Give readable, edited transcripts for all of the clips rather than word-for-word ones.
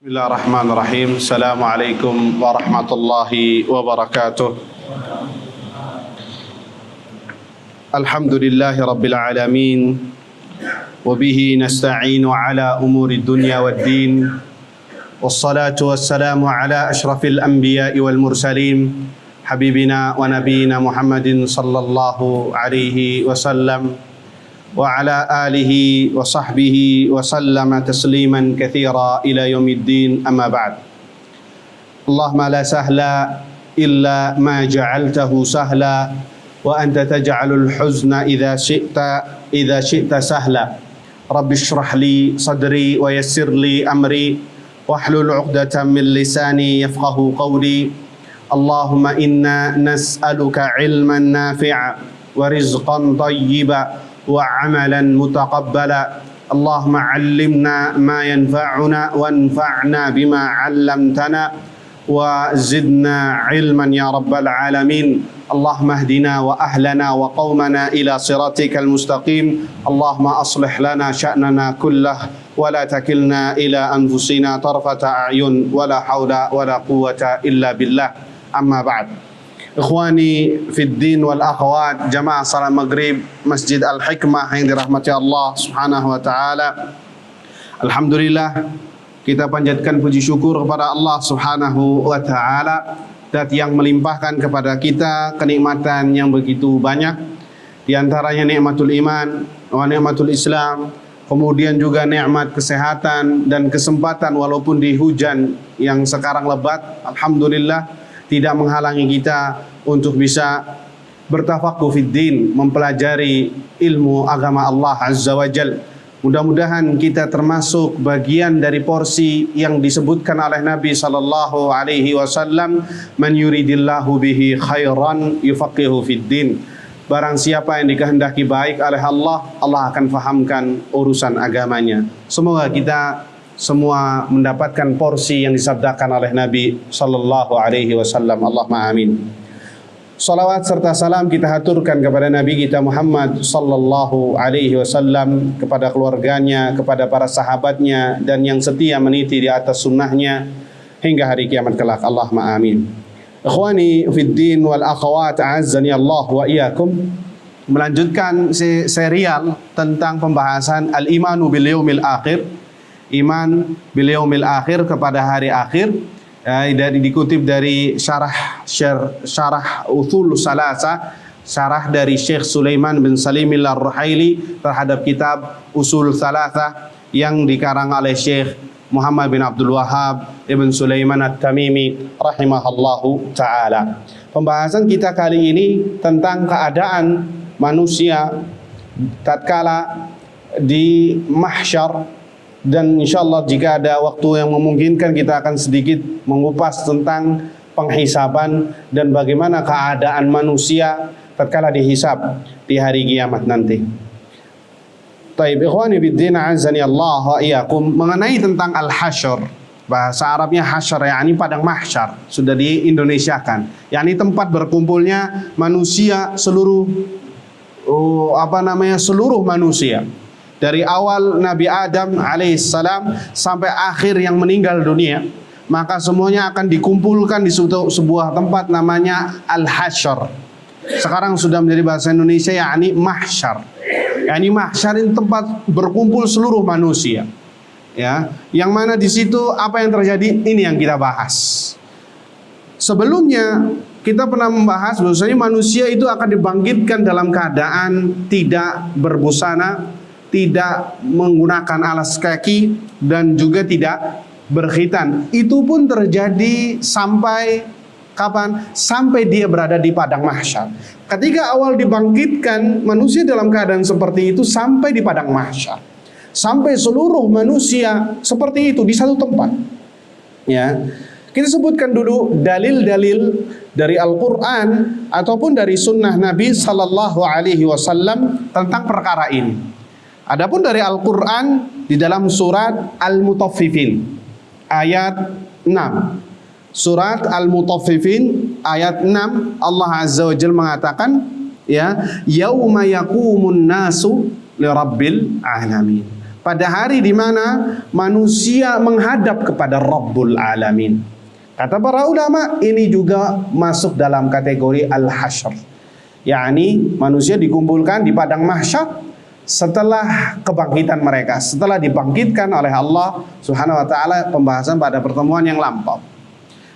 Bismillahirrahmanirrahim. Assalamualaikum warahmatullahi wabarakatuh. Alhamdulillahi rabbil alamin. Wabihi nasta'inu ala umuri dunya waddin. Wassalatu wassalamu ala ashrafil anbiya'i wal mursalin. Habibina wa nabiyina Muhammadin sallallahu alaihi wasallam. وعلى آله وصحبه وسلم تسليما كثيرا إلى يوم الدين أما بعد اللهم لا سهل إلا ما جعلته سهلا وأنت تجعل الحزن إذا شئت سهلا رب اشرح لي صدري ويسر لي أمري واحلل عقدة من لساني يفقه قولي اللهم إنا نسألك علما نافعا ورزقا طيبا وعملا متقبلا اللهم علمنا ما ينفعنا وانفعنا بما علمتنا وزدنا علما يا رب العالمين اللهم اهدنا وأهلنا وقومنا إلى صراطك المستقيم اللهم أصلح لنا شأننا كله ولا تكلنا إلى أنفسنا طرفة أعين ولا حول ولا قوة إلا بالله أما بعد Ikhwani fiddin wal akhwat, jamaah salat maghrib Masjid Al-Hikmah yang dirahmati Allah subhanahu wa ta'ala. Alhamdulillah, kita panjatkan puji syukur kepada Allah subhanahu wa ta'ala dat yang melimpahkan kepada kita kenikmatan yang begitu banyak. Di antaranya nikmatul iman wa nikmatul Islam, kemudian juga nikmat kesehatan dan kesempatan walaupun di hujan yang sekarang lebat. Alhamdulillah, tidak menghalangi kita untuk bisa bertafaqquh fid din, mempelajari ilmu agama Allah Azza wa Jal. Mudah-mudahan kita termasuk bagian dari porsi yang disebutkan oleh Nabi sallallahu alaihi wasallam, man yuridillahu bihi khairan yufaqihu fid din. Barang siapa yang dikehendaki baik oleh Allah, Allah akan fahamkan urusan agamanya. Semoga kita semua mendapatkan porsi yang disabdakan oleh Nabi sallallahu alaihi wasallam. Allahumma amin. Salawat serta salam kita haturkan kepada Nabi kita Muhammad sallallahu alaihi wasallam, kepada keluarganya, kepada para sahabatnya, dan yang setia meniti di atas sunnahnya hingga hari kiamat kelak. Allahumma amin. Ikhwani fiddin wal akhawat, a'azzani Allah wa iyyakum. Melanjutkan serial tentang pembahasan al-imanu bil yaumil akhir, iman bil yaumil akhir, kepada hari akhir. Dikutip dari syarah Uthul Salasa, syarah dari Syekh Sulaiman bin Salim Ar-Ruhaili terhadap kitab Usul Salasa yang dikarang oleh Syekh Muhammad bin Abdul Wahhab Ibn Sulaiman At-Tamimi rahimahallahu ta'ala. Pembahasan kita kali ini tentang keadaan manusia tatkala di mahsyar. Dan insyaallah jika ada waktu yang memungkinkan kita akan sedikit mengupas tentang penghisaban dan bagaimana keadaan manusia tatkala dihisab di hari kiamat nanti. Taib ikhwani biddin azani Allah wa iyyakum, mengenai tentang al-hasyr. Bahasa Arabnya hasyr, yakni padang mahsyar, sudah diindonesiakan, yakni tempat berkumpulnya manusia seluruh seluruh manusia. Dari awal Nabi Adam alaihissalam sampai akhir yang meninggal dunia, maka semuanya akan dikumpulkan di sebuah tempat namanya al-hasyr. Sekarang sudah menjadi bahasa Indonesia, yakni mahsyar. Yakni mahsyar ini tempat berkumpul seluruh manusia. Ya, yang mana di situ apa yang terjadi, ini yang kita bahas. Sebelumnya kita pernah membahas bahwasanya manusia itu akan dibangkitkan dalam keadaan tidak berbusana, tidak menggunakan alas kaki, dan juga tidak berkhitan. Itu pun terjadi sampai kapan? Sampai dia berada di padang mahsyar. Ketika awal dibangkitkan manusia dalam keadaan seperti itu sampai di padang mahsyar, sampai seluruh manusia seperti itu di satu tempat. Ya, kita sebutkan dulu dalil-dalil dari Al-Quran ataupun dari sunnah Nabi sallallahu alaihi wasallam tentang perkara ini. Adapun dari Al-Quran, di dalam surat Al-Mutaffifin ayat 6. Surat Al-Mutaffifin ayat 6, Allah Azza wa Jalla mengatakan, ya, yauma yaqumun nasu li rabbil alamin. pada hari di mana manusia menghadap kepada Rabbul Alamin. Kata para ulama, ini juga masuk dalam kategori al-hasyr, yakni manusia dikumpulkan di padang mahsyar setelah kebangkitan mereka, setelah dibangkitkan oleh Allah Subhanahu wa taala, pembahasan pada pertemuan yang lampau.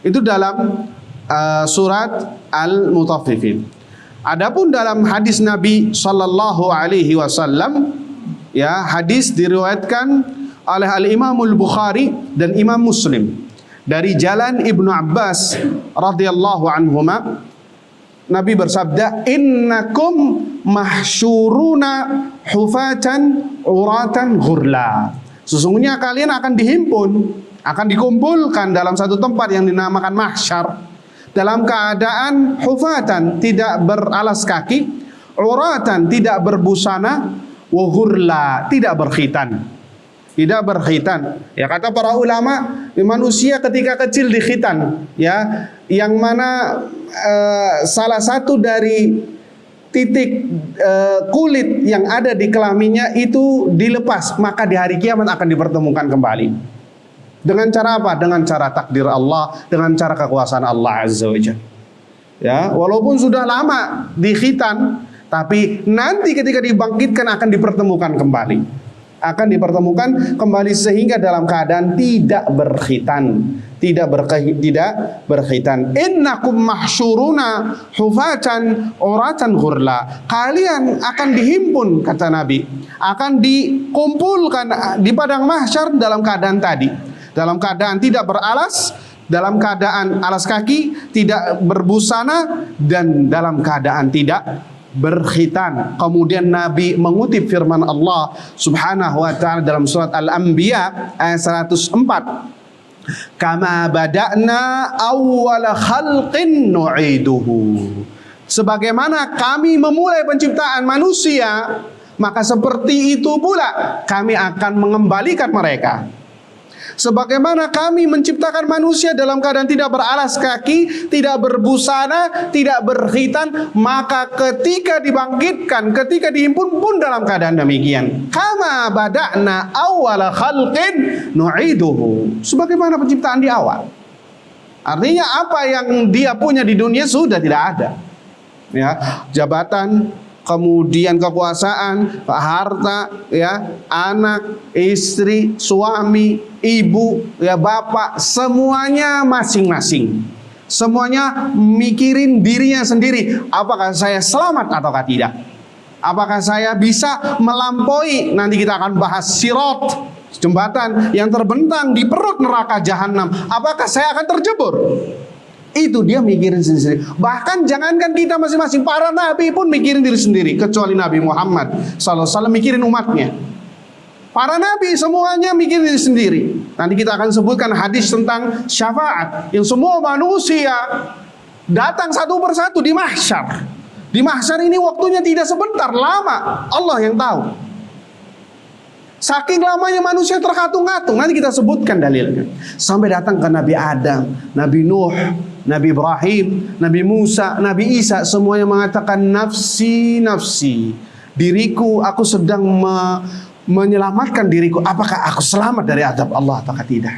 Itu dalam surat Al-Mutaffifin. Adapun dalam hadis Nabi sallallahu alaihi wasallam, ya, hadis diriwayatkan oleh Al-Imam Al-Bukhari dan Imam Muslim dari jalan Ibnu Abbas radhiyallahu anhuma. Nabi bersabda, "Innakum mahsyuruna hufatan uratan ghurla." Sesungguhnya kalian akan dihimpun, akan dikumpulkan dalam satu tempat yang dinamakan mahsyar, dalam keadaan hufatan, tidak beralas kaki, uratan, tidak berbusana, wa ghurla, tidak berkhitan. Tidak berkhitan. Ya, kata para ulama, manusia ketika kecil dikhitan, ya, yang mana salah satu dari titik kulit yang ada di kelaminnya itu dilepas, maka di hari kiamat akan dipertemukan kembali. Dengan cara apa? Dengan cara takdir Allah, dengan cara kekuasaan Allah Azza wa Jalla. Ya, walaupun sudah lama dikhitan, tapi nanti ketika dibangkitkan akan dipertemukan kembali. Akan dipertemukan kembali sehingga dalam keadaan tidak berkhitan, tidak berkhitan. Innakum mahsyuruna hufatan uratan ghurla. Kalian akan dihimpun, kata Nabi, akan dikumpulkan di padang mahsyar dalam keadaan tadi. Dalam keadaan tidak beralas, dalam keadaan alas kaki, tidak berbusana, dan dalam keadaan tidak berkhitan. Kemudian Nabi mengutip firman Allah Subhanahu wa ta'ala dalam surat Al-Anbiya ayat 104. Kama bada'na awwala khalqin nu'iduhu. Sebagaimana kami memulai penciptaan manusia, maka seperti itu pula kami akan mengembalikan mereka. Sebagaimana kami menciptakan manusia dalam keadaan tidak beralas kaki, tidak berbusana, tidak berkhitan, maka ketika dibangkitkan, ketika dihimpun pun dalam keadaan demikian. Kama bada'na awwala khalqin nu'iduhu. Sebagaimana penciptaan di awal. Artinya apa yang dia punya di dunia sudah tidak ada. Ya, jabatan, kemudian kekuasaan, harta, ya, anak, istri, suami, ibu, ya, bapak, semuanya masing-masing. Semuanya mikirin dirinya sendiri. Apakah saya selamat ataukah tidak? Apakah saya bisa melampaui? Nanti kita akan bahas sirat, jembatan yang terbentang di perut neraka jahanam. Apakah saya akan terjebur? Itu dia mikirin sendiri. Bahkan jangankan kita masing-masing, para nabi pun mikirin diri sendiri, kecuali Nabi Muhammad SAW mikirin umatnya. Para nabi semuanya mikirin diri sendiri. Nanti kita akan sebutkan hadis tentang syafaat, yang semua manusia datang satu persatu di mahsyar. Di mahsyar ini waktunya tidak sebentar, lama. Allah yang tahu. Saking lamanya manusia terkatung-katung. Nanti kita sebutkan dalilnya. Sampai datang ke Nabi Adam, Nabi Nuh, Nabi Ibrahim, Nabi Musa, Nabi Isa, semuanya mengatakan nafsi, nafsi. Diriku, aku sedang menyelamatkan diriku. Apakah aku selamat dari azab Allah ataukah tidak?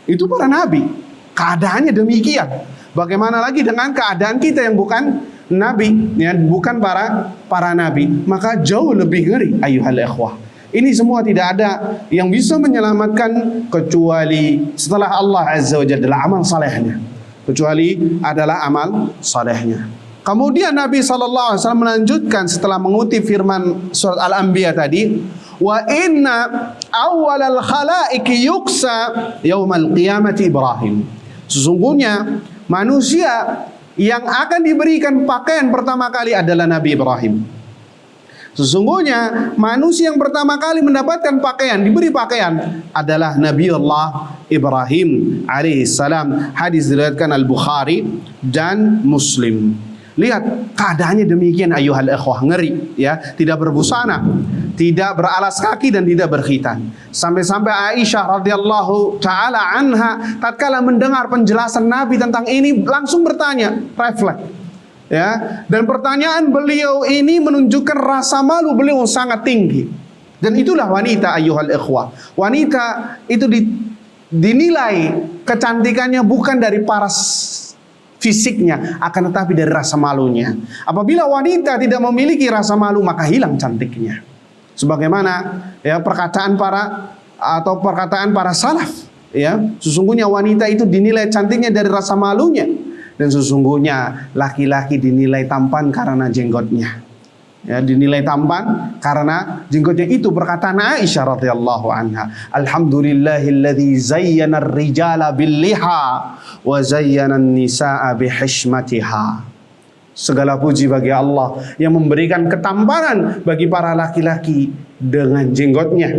Itu para nabi. Keadaannya demikian. Bagaimana lagi dengan keadaan kita yang bukan nabi, ya, bukan para nabi? Maka jauh lebih ngeri, ayyuhal ikhwah. Ini semua tidak ada yang bisa menyelamatkan kecuali setelah Allah Azza wa Jalla amal salehnya. Kecuali adalah amal salehnya. Kemudian Nabi SAW melanjutkan setelah mengutip firman surat Al-Anbiya tadi, wa inna awwalal khalaiqi yuksa yaumal qiyamati Ibrahim. Sesungguhnya manusia yang akan diberikan pakaian pertama kali adalah Nabi Ibrahim. Sesungguhnya manusia yang pertama kali mendapatkan pakaian, diberi pakaian adalah Nabiullah Ibrahim alaihissalam. Hadis diriwayatkan Al-Bukhari dan Muslim. Lihat keadaannya demikian, ayyuhal ikhwah, ngeri, ya, tidak berbusana, tidak beralas kaki dan tidak berkhitan. Sampai-sampai Aisyah radhiyallahu taala anha tatkala mendengar penjelasan Nabi tentang ini langsung bertanya, refleks. Ya, dan pertanyaan beliau ini menunjukkan rasa malu beliau sangat tinggi. Dan itulah wanita ayyuhal ikhwah. Wanita itu dinilai kecantikannya bukan dari paras fisiknya, akan tetapi dari rasa malunya. Apabila wanita tidak memiliki rasa malu, maka hilang cantiknya. Sebagaimana ya perkataan para salaf, ya, sesungguhnya wanita itu dinilai cantiknya dari rasa malunya, dan sesungguhnya laki-laki dinilai tampan karena jenggotnya. Ya, dinilai tampan karena jenggotnya. Itu perkataan Aisyah radhiyallahu anha, alhamdulillahilladzi zayyana ar-rijala bil-liha wa zayyana an-nisaa bihishmatiha. Segala puji bagi Allah yang memberikan ketampanan bagi para laki-laki dengan jenggotnya,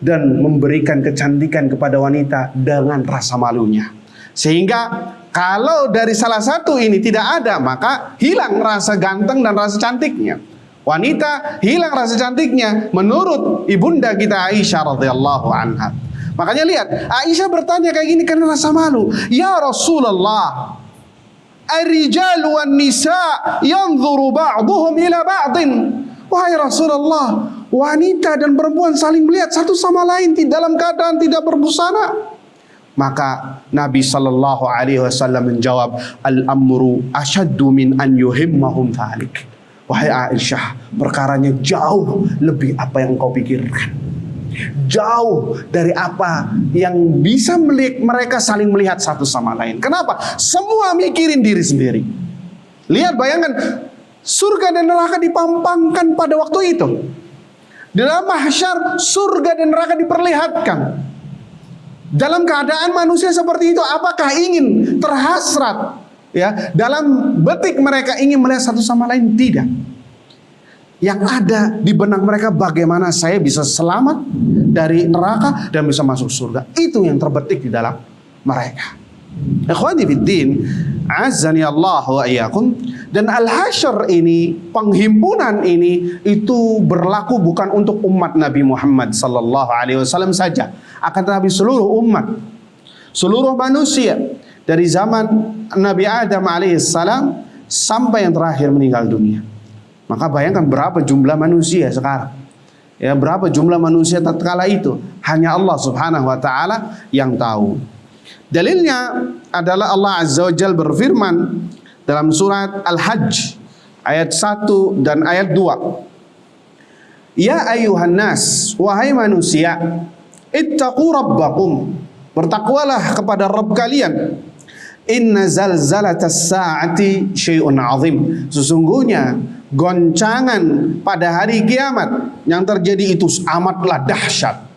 dan memberikan kecantikan kepada wanita dengan rasa malunya. Sehingga kalau dari salah satu ini tidak ada, maka hilang rasa ganteng dan rasa cantiknya. Wanita hilang rasa cantiknya menurut ibunda kita Aisyah radhiyallahu anha. Makanya lihat, Aisyah bertanya kayak gini karena rasa malu. Ya Rasulullah, ar-rijal wan nisa yanzuru ba'dhum ila ba'din. Wahai Rasulullah, wanita dan perempuan saling melihat satu sama lain dalam keadaan tidak berbusana. Maka Nabi sallallahu alaihi wasallam menjawab, al-amru asyaddu min an yuhimmahum dhalik. Wahai Aisyah, perkaranya jauh lebih apa yang kau pikirkan. Jauh dari apa yang bisa mereka saling melihat satu sama lain. Kenapa? Semua mikirin diri sendiri. Lihat, bayangkan, surga dan neraka dipampangkan pada waktu itu. Dalam mahsyar, surga dan neraka diperlihatkan. Dalam keadaan manusia seperti itu, apakah ingin terhasrat? Ya, dalam betik mereka ingin melihat satu sama lain? Tidak. Yang ada di benak mereka, bagaimana saya bisa selamat dari neraka dan bisa masuk surga. Itu yang terbetik di dalam mereka. Ikhwani fiddin, azani Allah wa iyyakum. Dan al-hasyr ini, penghimpunan ini, itu berlaku bukan untuk umat Nabi Muhammad sallallahu alaihi wasallam saja, akan tetapi seluruh umat, seluruh manusia, dari zaman Nabi Adam alaihissalam sampai yang terakhir meninggal dunia. Maka bayangkan berapa jumlah manusia sekarang. Ya, berapa jumlah manusia tatkala itu? Hanya Allah subhanahu wa ta'ala yang tahu. Dalilnya adalah Allah azza wa jalla berfirman dalam surat Al-Hajj ayat 1 dan ayat 2. Ya ayuhan nas, wahai manusia, ittaqu rabbakum, bertakwalah kepada Rabb kalian. Inna zalzalatas sa'ati syai'un 'azim. Sesungguhnya goncangan pada hari kiamat yang terjadi itu amatlah dahsyat.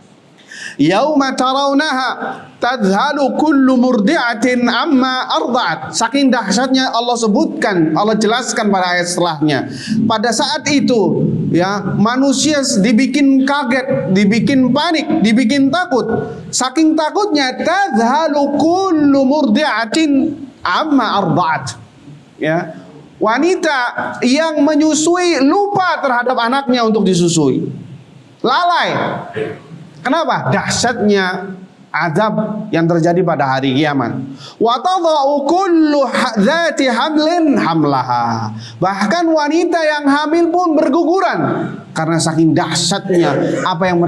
Yauma tarawnaha tadhalu kullu murdi'atin amma arda'at. Saking dahsyatnya Allah sebutkan, Allah jelaskan pada ayat setelahnya. Pada saat itu, ya, manusia dibikin kaget, dibikin panik, dibikin takut. Saking takutnya, tadhalu kullu murdi'atin amma arda'at. Ya, wanita yang menyusui lupa terhadap anaknya untuk disusui. Lalai. Kenapa? Dahsyatnya azab yang terjadi pada hari kiamat. Wa tadha'u kullu dzati hamlin hamlaha. Bahkan wanita yang hamil pun berguguran karena saking dahsyatnya apa yang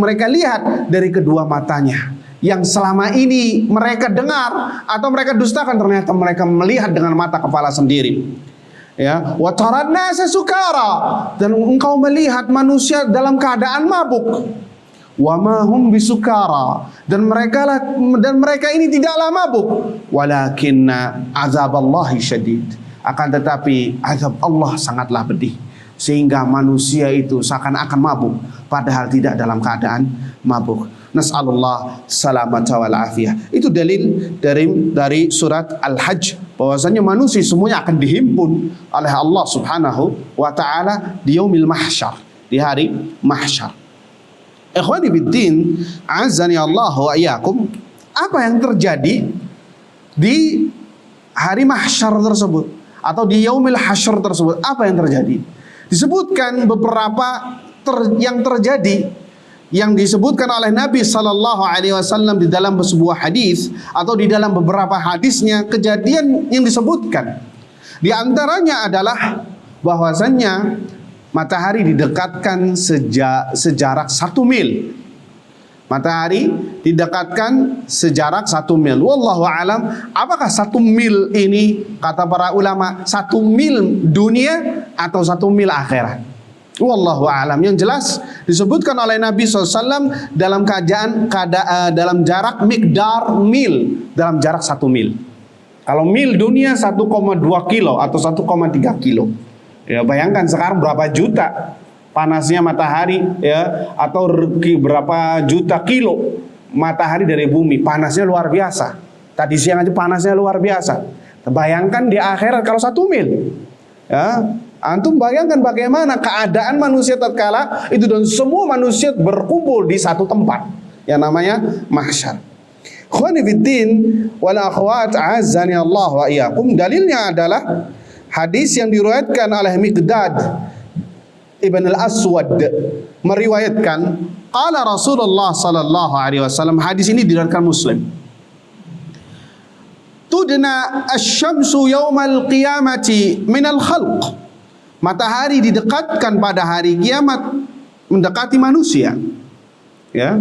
mereka lihat dari kedua matanya. Yang selama ini mereka dengar atau mereka dustakan, ternyata mereka melihat dengan mata kepala sendiri. Ya, wa taranna sukara, dan engkau melihat manusia dalam keadaan mabuk. Wa ma hum bisukara, dan mereka ini tidaklah mabuk. Walakinna azaballahi syadid, akan tetapi azab Allah sangatlah pedih, sehingga manusia itu seakan-akan mabuk padahal tidak dalam keadaan mabuk. Nas'alullah salamata wal afiyah. Itu dalil dari surat Al-Hajj, bahwasanya manusia semuanya akan dihimpun oleh Allah subhanahu wa ta'ala di yaumil mahsyar, di hari mahsyar. Ikhwani biddin, azani Allah wa iyyakum. Apa yang terjadi di hari mahsyar tersebut atau di yaumil hasyr tersebut? Apa yang terjadi? Disebutkan beberapa yang terjadi, yang disebutkan oleh Nabi sallallahu alaihi wasallam di dalam sebuah hadis atau di dalam beberapa hadisnya, kejadian yang disebutkan. Di antaranya adalah bahwasannya matahari didekatkan sejarak 1 mil. Matahari didekatkan sejarak 1 mil. Wallahu alam, apakah 1 mil ini, kata para ulama, 1 mil dunia atau 1 mil akhirat? Wallahu alam. Yang jelas disebutkan oleh Nabi SAW dalam dalam jarak miqdar mil, dalam jarak 1 mil. Kalau mil dunia 1,2 kilo atau 1,3 kilo. Ya, bayangkan sekarang berapa juta panasnya matahari, ya, atau berapa juta kilo matahari dari bumi, panasnya luar biasa. Tadi siang aja panasnya luar biasa. Bayangkan di akhirat kalau 1 mil, ya, antum bayangkan bagaimana keadaan manusia tatkala itu dan semua manusia berkumpul di satu tempat yang namanya mahsyar. Ikhwani fiddin wal akhwat azani Allah wa iyyakum. Dalilnya adalah hadis yang diriwayatkan oleh Miqdad Ibn al-Aswad, meriwayatkan qala Rasulullah sallallahu alaihi wasallam, hadis ini diriwayatkan Muslim. Tudna asy-syamsu yaumal qiyamati minal khalq. Matahari didekatkan pada hari kiamat mendekati manusia. Ya.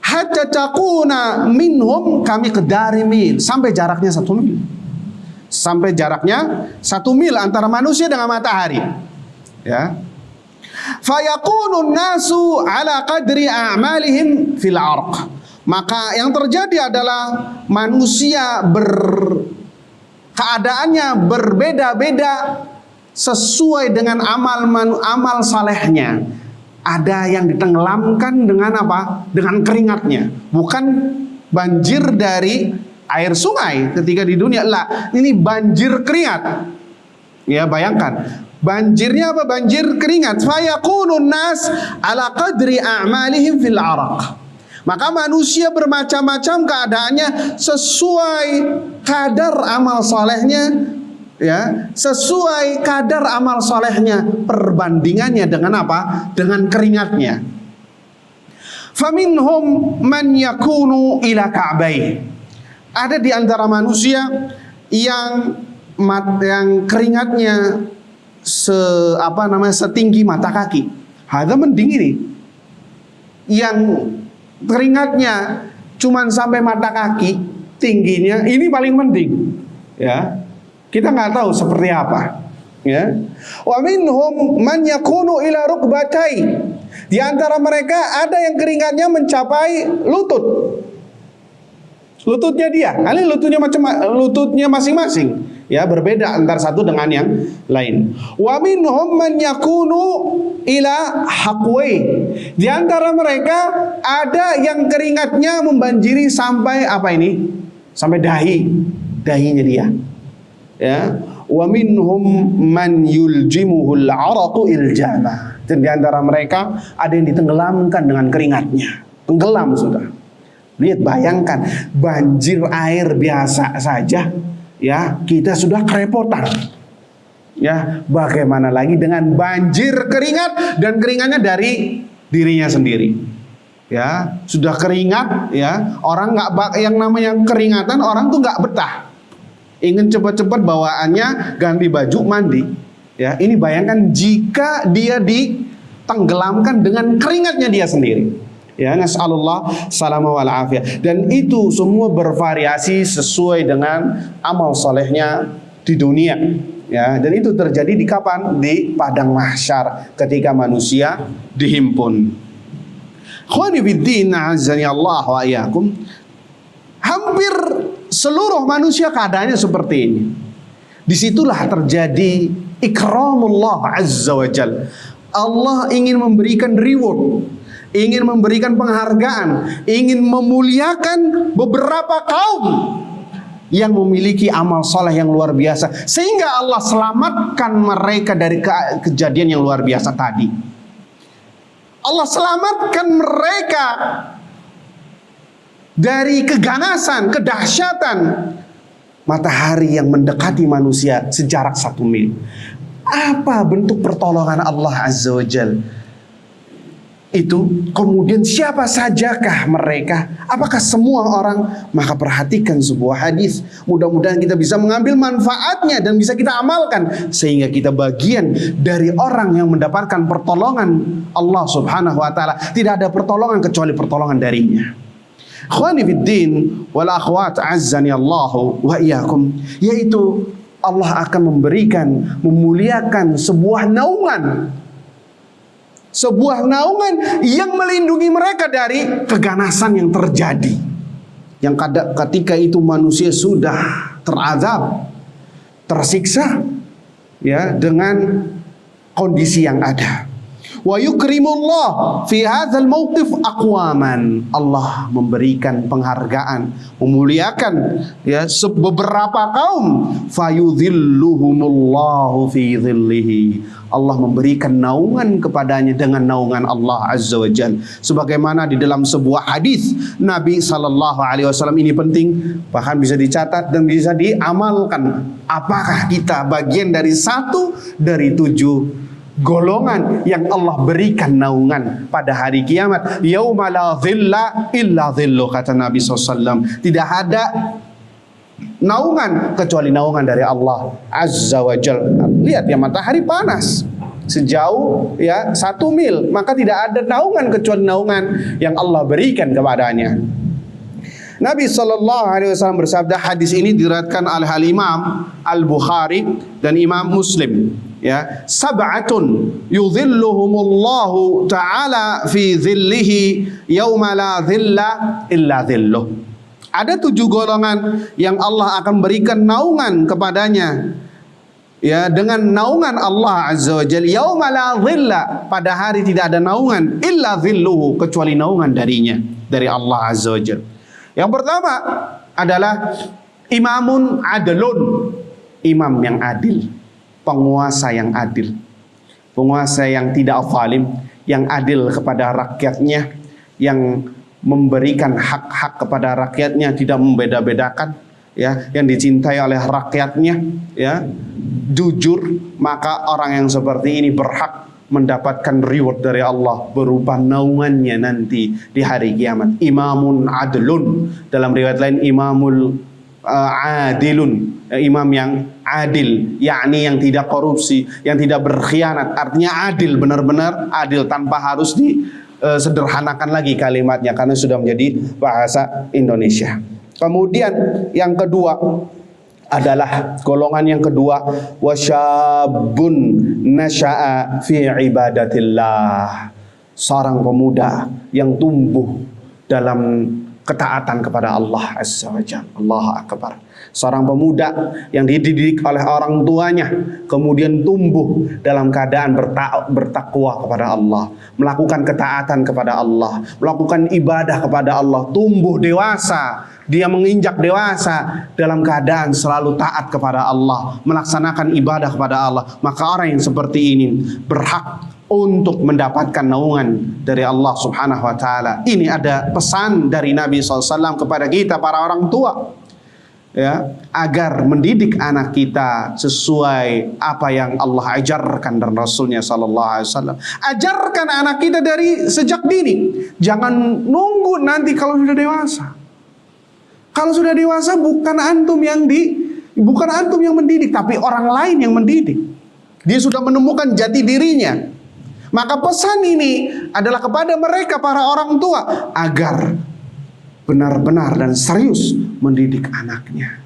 Hatta takuna minhum kami qadari mil, sampai jaraknya 1 mil. Sampai jaraknya 1 mil antara manusia dengan matahari. Ya. Fayakunun nasu ala qadri a'malihim fil arq. Maka yang terjadi adalah manusia keadaannya berbeda-beda sesuai dengan amal salehnya. Ada yang ditenggelamkan dengan apa? Dengan keringatnya. Bukan banjir dari air sungai ketika di dunia. Lah, ini banjir keringat. Ya, bayangkan. Banjirnya apa? Banjir keringat. Fayakunun nas ala qadri a'malihim fil araq. Maka manusia bermacam-macam keadaannya sesuai kadar amal solehnya, ya, sesuai kadar amal solehnya, perbandingannya dengan apa? Dengan keringatnya. Faminhum man yakunu ila ka'bai. Ada di antara manusia yang keringatnya setinggi mata kaki. Hadza mending ini. Yang keringatnya cuman sampai mata kaki tingginya, ini paling mending. Ya. Kita nggak tahu seperti apa. Ya. Wa minhum man yakunu ila rukbatai. Di antara mereka ada yang keringatnya mencapai lutut. Lututnya dia, kali lututnya masing-masing. Ya, berbeda antara satu dengan yang lain. Wa minhum man yakunu ila haqwai. Di antara mereka ada yang keringatnya membanjiri sampai apa ini? Sampai dahinya dia. Ya. Wa minhum man yuljimuhul araqu iljama. Dan di antara mereka ada yang ditenggelamkan dengan keringatnya. Tenggelam sudah. Lihat, bayangkan banjir air biasa saja, ya, kita sudah kerepotan. Ya, bagaimana lagi dengan banjir keringat, dan keringatnya dari dirinya sendiri. Ya, sudah keringat, ya, orang nggak, yang namanya keringatan orang tuh nggak betah. Ingin cepat-cepat bawaannya ganti baju mandi. Ya, ini bayangkan jika dia ditenggelamkan dengan keringatnya dia sendiri. Ya, nas'alullah salama wal afiyah. Dan itu semua bervariasi sesuai dengan amal solehnya di dunia. Ya, dan itu terjadi di kapan? Di padang mahsyar ketika manusia dihimpun. Khawani biddin azani Allah wa iyyakum. Hampir seluruh manusia keadaannya seperti ini. Disitulah terjadi ikramullah azza wa jal. Allah ingin memberikan reward, ingin memberikan penghargaan, ingin memuliakan beberapa kaum yang memiliki amal soleh yang luar biasa, sehingga Allah selamatkan mereka dari kejadian yang luar biasa tadi. Allah selamatkan mereka dari keganasan, kedahsyatan matahari yang mendekati manusia sejarak 1 mil. Apa bentuk pertolongan Allah Azza wa Jalla? itu, kemudian siapa sajakah mereka? Apakah semua orang? Maka perhatikan sebuah hadis. Mudah-mudahan kita bisa mengambil manfaatnya dan bisa kita amalkan sehingga kita bagian dari orang yang mendapatkan pertolongan Allah Subhanahu wa taala. Tidak ada pertolongan kecuali pertolongan darinya. Ikhwani fiddin wal akhwat azzani Allahu wa iyyakum, yaitu Allah akan memberikan, memuliakan sebuah naungan. Sebuah naungan yang melindungi mereka dari keganasan yang terjadi. Yang ketika itu manusia sudah terazab, tersiksa ya dengan kondisi yang ada. Wa yukrimullah fi hadzal mauqif aqwaman. Allah memberikan penghargaan, memuliakan ya beberapa kaum, fayudhilluhumullahu fi dhillihi. Allah memberikan naungan kepadanya dengan naungan Allah Azza wa Jalla. Sebagaimana di dalam sebuah hadis Nabi sallallahu alaihi wasallam, ini penting, bahkan bisa dicatat dan bisa diamalkan. Apakah kita bagian dari satu dari 7 golongan yang Allah berikan naungan pada hari kiamat? Yauma la dhilla illa dhillu, kata Nabi SAW. Tidak ada naungan kecuali naungan dari Allah Azza wa Jalla. Lihat ya, matahari panas sejauh ya 1 mil, maka tidak ada naungan kecuali naungan yang Allah berikan kepadanya. Nabi SAW bersabda, hadis ini diriwayatkan oleh Imam Al-Bukhari dan Imam Muslim. Ya, sab'atun yudhilluhumullahu ta'ala fi dhillihi yauma la dhilla illa dhilluh. Ada 7 golongan yang Allah akan berikan naungan kepadanya ya dengan naungan Allah Azza wa Jalla. Yauma la dhilla, pada hari tidak ada naungan illa dhilluhu, kecuali naungan darinya, dari Allah Azza wa Jalla. Yang pertama adalah imamun adlun, imam yang adil, penguasa yang adil, penguasa yang tidak zalim, yang adil kepada rakyatnya, yang memberikan hak-hak kepada rakyatnya, tidak membeda-bedakan, ya, yang dicintai oleh rakyatnya, ya, jujur. Maka orang yang seperti ini berhak mendapatkan reward dari Allah berupa naungannya nanti di hari kiamat. Imamun adlun, dalam riwayat lain imamul adilun, imam yang adil, yakni yang tidak korupsi, yang tidak berkhianat. Artinya adil, benar-benar adil, tanpa harus disederhanakan lagi kalimatnya karena sudah menjadi bahasa Indonesia. Kemudian yang kedua adalah golongan yang kedua, wasyabun nasya'a fi ibadatillah, seorang pemuda yang tumbuh dalam ketaatan kepada Allah Azza wa Jalla. Allahu Akbar. Seorang pemuda yang dididik oleh orang tuanya, kemudian tumbuh dalam keadaan bertakwa kepada Allah, melakukan ketaatan kepada Allah, melakukan ibadah kepada Allah, tumbuh dewasa. Dia menginjak dewasa dalam keadaan selalu taat kepada Allah, melaksanakan ibadah kepada Allah. Maka orang yang seperti ini berhak untuk mendapatkan naungan dari Allah Subhanahu wa taala. Ini ada pesan dari Nabi SAW kepada kita para orang tua, ya, agar mendidik anak kita sesuai apa yang Allah ajarkan dan Rasulnya SAW. Ajarkan anak kita dari sejak dini. Jangan nunggu nanti kalau sudah dewasa. Kalau sudah dewasa bukan antum yang mendidik, tapi orang lain yang mendidik. Dia sudah menemukan jati dirinya. Maka pesan ini adalah kepada mereka para orang tua agar benar-benar dan serius mendidik anaknya,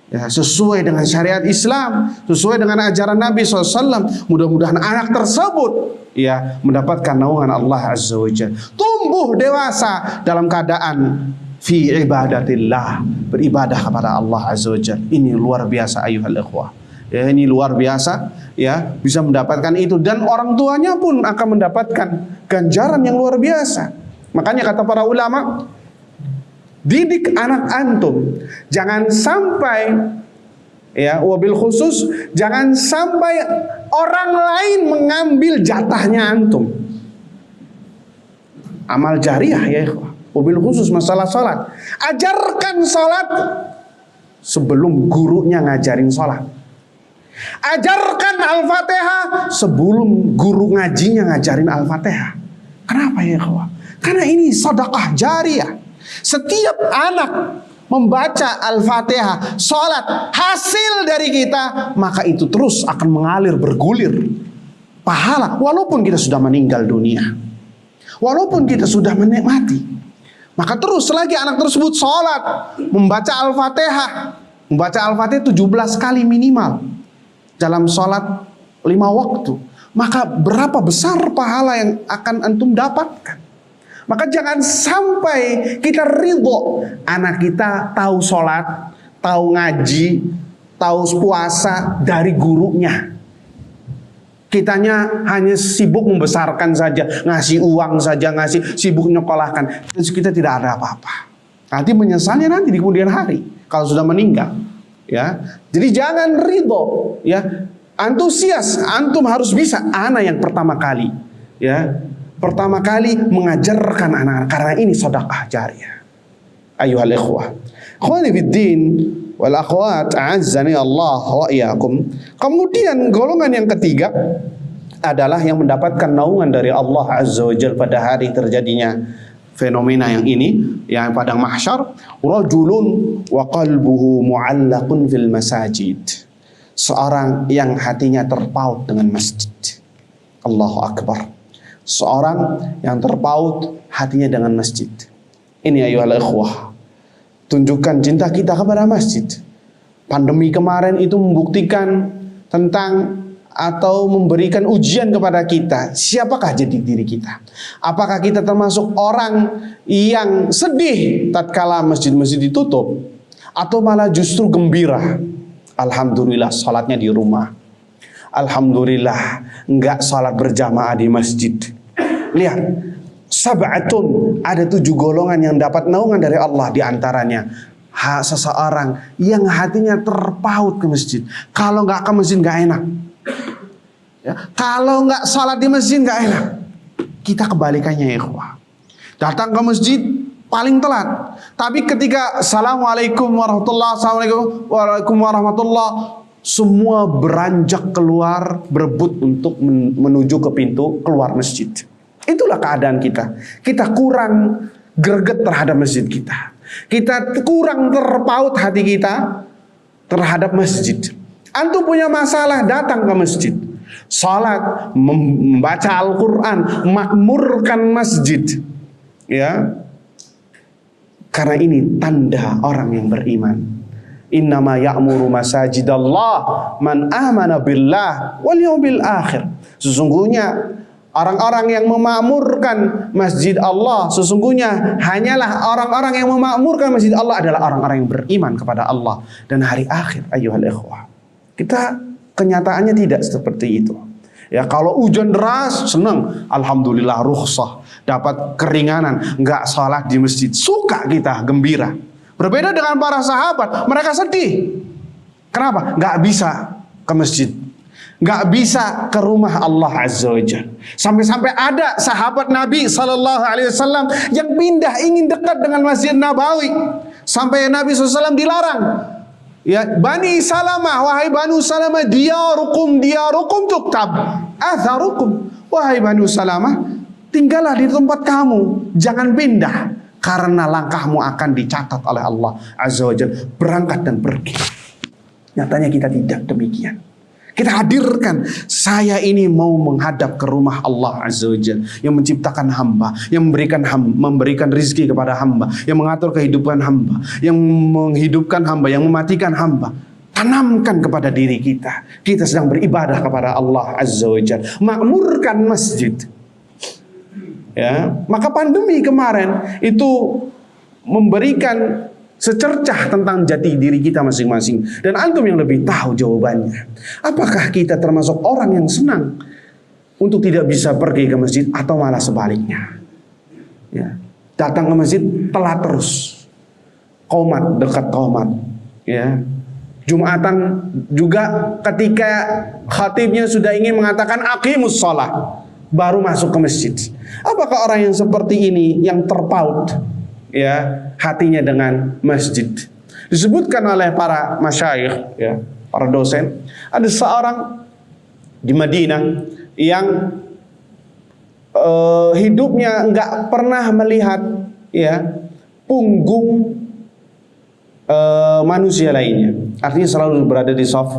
ya, sesuai dengan syariat Islam, sesuai dengan ajaran Nabi SAW. Mudah-mudahan anak tersebut ya mendapatkan naungan Allah Azza wa Jalla, tumbuh dewasa dalam keadaan fi ibadatillah, beribadah kepada Allah Azza wa Jalla. Ini luar biasa ayyuhal ikhwah. Ya, ini luar biasa, ya, bisa mendapatkan itu, dan orang tuanya pun akan mendapatkan ganjaran yang luar biasa. Makanya kata para ulama, didik anak antum, jangan sampai, ya, wabil khusus, jangan sampai orang lain mengambil jatahnya antum. Amal jariah ya ikhwah, wabil khusus masalah salat. Ajarkan salat sebelum gurunya ngajarin salat. Ajarkan Al-Fatihah sebelum guru ngajinya ngajarin Al-Fatihah. Kenapa ya ikhwah? Karena ini sedekah jariyah. Setiap anak membaca Al-Fatihah, sholat, hasil dari kita, maka itu terus akan mengalir, bergulir pahala, walaupun kita sudah meninggal dunia, walaupun kita sudah menikmati. Maka terus selagi anak tersebut sholat, membaca Al-Fatihah, 17 kali minimal dalam sholat 5 waktu, maka berapa besar pahala yang akan antum dapatkan. Maka jangan sampai kita ridho anak kita tahu sholat, tahu ngaji, tahu puasa dari gurunya. Kitanya hanya sibuk membesarkan saja, ngasih uang saja, sibuk nyekolahkan. Terus kita tidak ada apa-apa. Nanti menyesalnya nanti di kemudian hari kalau sudah meninggal. Ya, jadi jangan ridho. Ya, antusias, antum harus bisa. Anak yang pertama kali, ya. Pertama kali mengajarkan anak-anak, karena ini sedekah jariyah. Ayuhal ikhwah, ikhwani fiddin wal akhwat, a'azzani Allah wa iyyakum. Kemudian golongan yang ketiga adalah yang mendapatkan naungan dari Allah Azza wa Jalla pada hari terjadinya fenomena yang ini, yang padang mahsyar. Rajulun wa qalbuhu mu'allaqun fil masajid. Seorang yang hatinya terpaut dengan masjid. Allahu Akbar. Seorang yang terpaut hatinya dengan masjid. Ini ayyuhal ikhwah, tunjukkan cinta kita kepada masjid. Pandemi kemarin itu membuktikan tentang atau memberikan ujian kepada kita. Siapakah jadi diri kita? Apakah kita termasuk orang yang sedih tatkala masjid-masjid ditutup, atau malah justru gembira? Alhamdulillah salatnya di rumah. Alhamdulillah enggak salat berjamaah di masjid. Lihat, sab'atun, ada 7 golongan yang dapat naungan dari Allah. Di antaranya seseorang yang hatinya terpaut ke masjid. Kalau nggak ke masjid nggak enak, ya. Kalau nggak salat di masjid nggak enak. Kita kebalikannya ya ikhwah. Datang ke masjid paling telat, tapi ketika assalamualaikum warahmatullah, assalamualaikum warahmatullah, semua beranjak keluar, berebut untuk menuju ke pintu keluar masjid. Itulah keadaan kita. Kita kurang greget terhadap masjid kita. Kita kurang terpaut hati kita terhadap masjid. Antum punya masalah, datang ke masjid. Salat, membaca Al-Quran, makmurkan masjid. Ya, karena ini tanda orang yang beriman. Innama ya'muru masajidallah man amana billah wal yawmil akhir. Sesungguhnya orang-orang yang memakmurkan masjid Allah, sesungguhnya hanyalah orang-orang yang memakmurkan masjid Allah adalah orang-orang yang beriman kepada Allah dan hari akhir. Ayyuhal ikhwah, kita kenyataannya tidak seperti itu. Ya, kalau hujan deras senang, alhamdulillah rukhsah, dapat keringanan, enggak salat di masjid, suka kita, gembira. Berbeda dengan para sahabat, mereka sedih. Kenapa? Enggak bisa ke masjid, nggak bisa ke rumah Allah Azza wa Jalla. Sampai-sampai ada sahabat Nabi Sallallahu Alaihi Wasallam yang pindah, ingin dekat dengan Masjid Nabawi. Sampai Nabi SAW dilarang. Ya, Bani Salamah, wahai Banu Salamah, diyarukum tuktab atharukum. Wahai Banu Salamah, tinggallah di tempat kamu, jangan pindah, karena langkahmu akan dicatat oleh Allah Azza wa Jalla. Berangkat dan pergi. Nyatanya kita tidak demikian. Kita hadirkan, saya ini mau menghadap ke rumah Allah Azza wa Jalla, yang menciptakan hamba, yang memberikan rizki kepada hamba, yang mengatur kehidupan hamba, yang menghidupkan hamba, yang mematikan hamba. Tanamkan kepada diri kita, kita sedang beribadah kepada Allah Azza wa Jalla, makmurkan masjid. Ya, maka pandemi kemarin itu memberikan secercah tentang jati diri kita masing-masing. Dan antum yang lebih tahu jawabannya. Apakah kita termasuk orang yang senang untuk tidak bisa pergi ke masjid, atau malah sebaliknya? Ya, datang ke masjid telat terus, qomat, dekat qomat. Ya, Jumatan juga ketika khatibnya sudah ingin mengatakan aqimus shalah, baru masuk ke masjid. Apakah orang yang seperti ini yang terpaut, ya, hatinya dengan masjid? Disebutkan oleh para masyayikh, ya, para dosen, ada seorang di Madinah yang hidupnya nggak pernah melihat ya punggung manusia lainnya. Artinya selalu berada di saf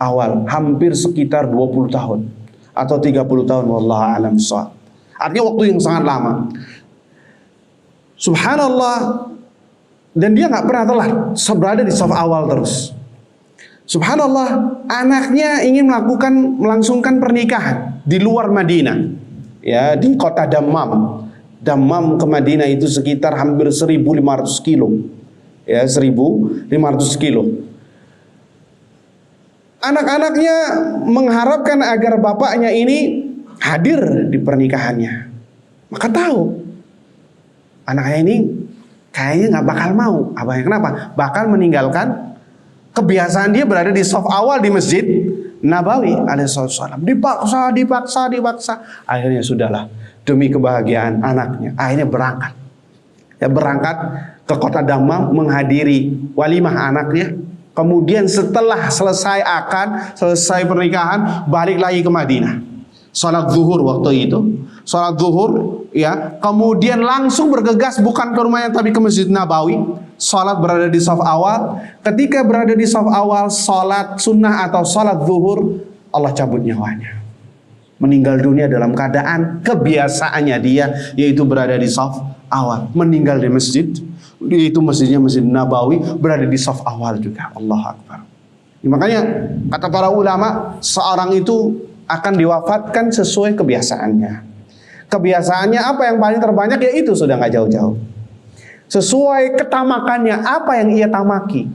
awal, hampir sekitar 20 tahun atau 30 tahun, wallahu a'lam bishawab. Artinya waktu yang sangat lama. Subhanallah, dan dia nggak pernah telat, berada di saf awal terus. Subhanallah, anaknya ingin melangsungkan pernikahan di luar Madinah, ya, di kota Dammam. Dammam ke Madinah itu sekitar hampir 1.500 kilo, ya, 1.500 kilo. Anak-anaknya mengharapkan agar bapaknya ini hadir di pernikahannya. Maka tahu anaknya ini kayaknya nggak bakal mau. Abahnya kenapa? Bakal meninggalkan kebiasaan dia berada di saf awal di Masjid Nabawi alaihissalam. Dipaksa. Akhirnya sudahlah, demi kebahagiaan anaknya, akhirnya berangkat. Ya, berangkat ke kota Dammam menghadiri walimah anaknya. Kemudian setelah selesai pernikahan, balik lagi ke Madinah. Salat zuhur waktu itu. Salat zuhur, ya. Kemudian langsung bergegas bukan ke rumahnya tapi ke Masjid Nabawi. Salat berada di saf awal. Ketika berada di saf awal, salat sunnah atau salat zuhur, Allah cabut nyawanya. Meninggal dunia dalam keadaan kebiasaannya dia, yaitu berada di saf awal. Meninggal di masjid, itu masjidnya Masjid Nabawi, berada di saf awal juga. Allahu Akbar. Ya, makanya kata para ulama, seorang itu akan diwafatkan sesuai kebiasaannya. Kebiasaannya apa yang paling terbanyak, ya itu sudah nggak jauh-jauh. Sesuai ketamakannya, apa yang ia tamaki,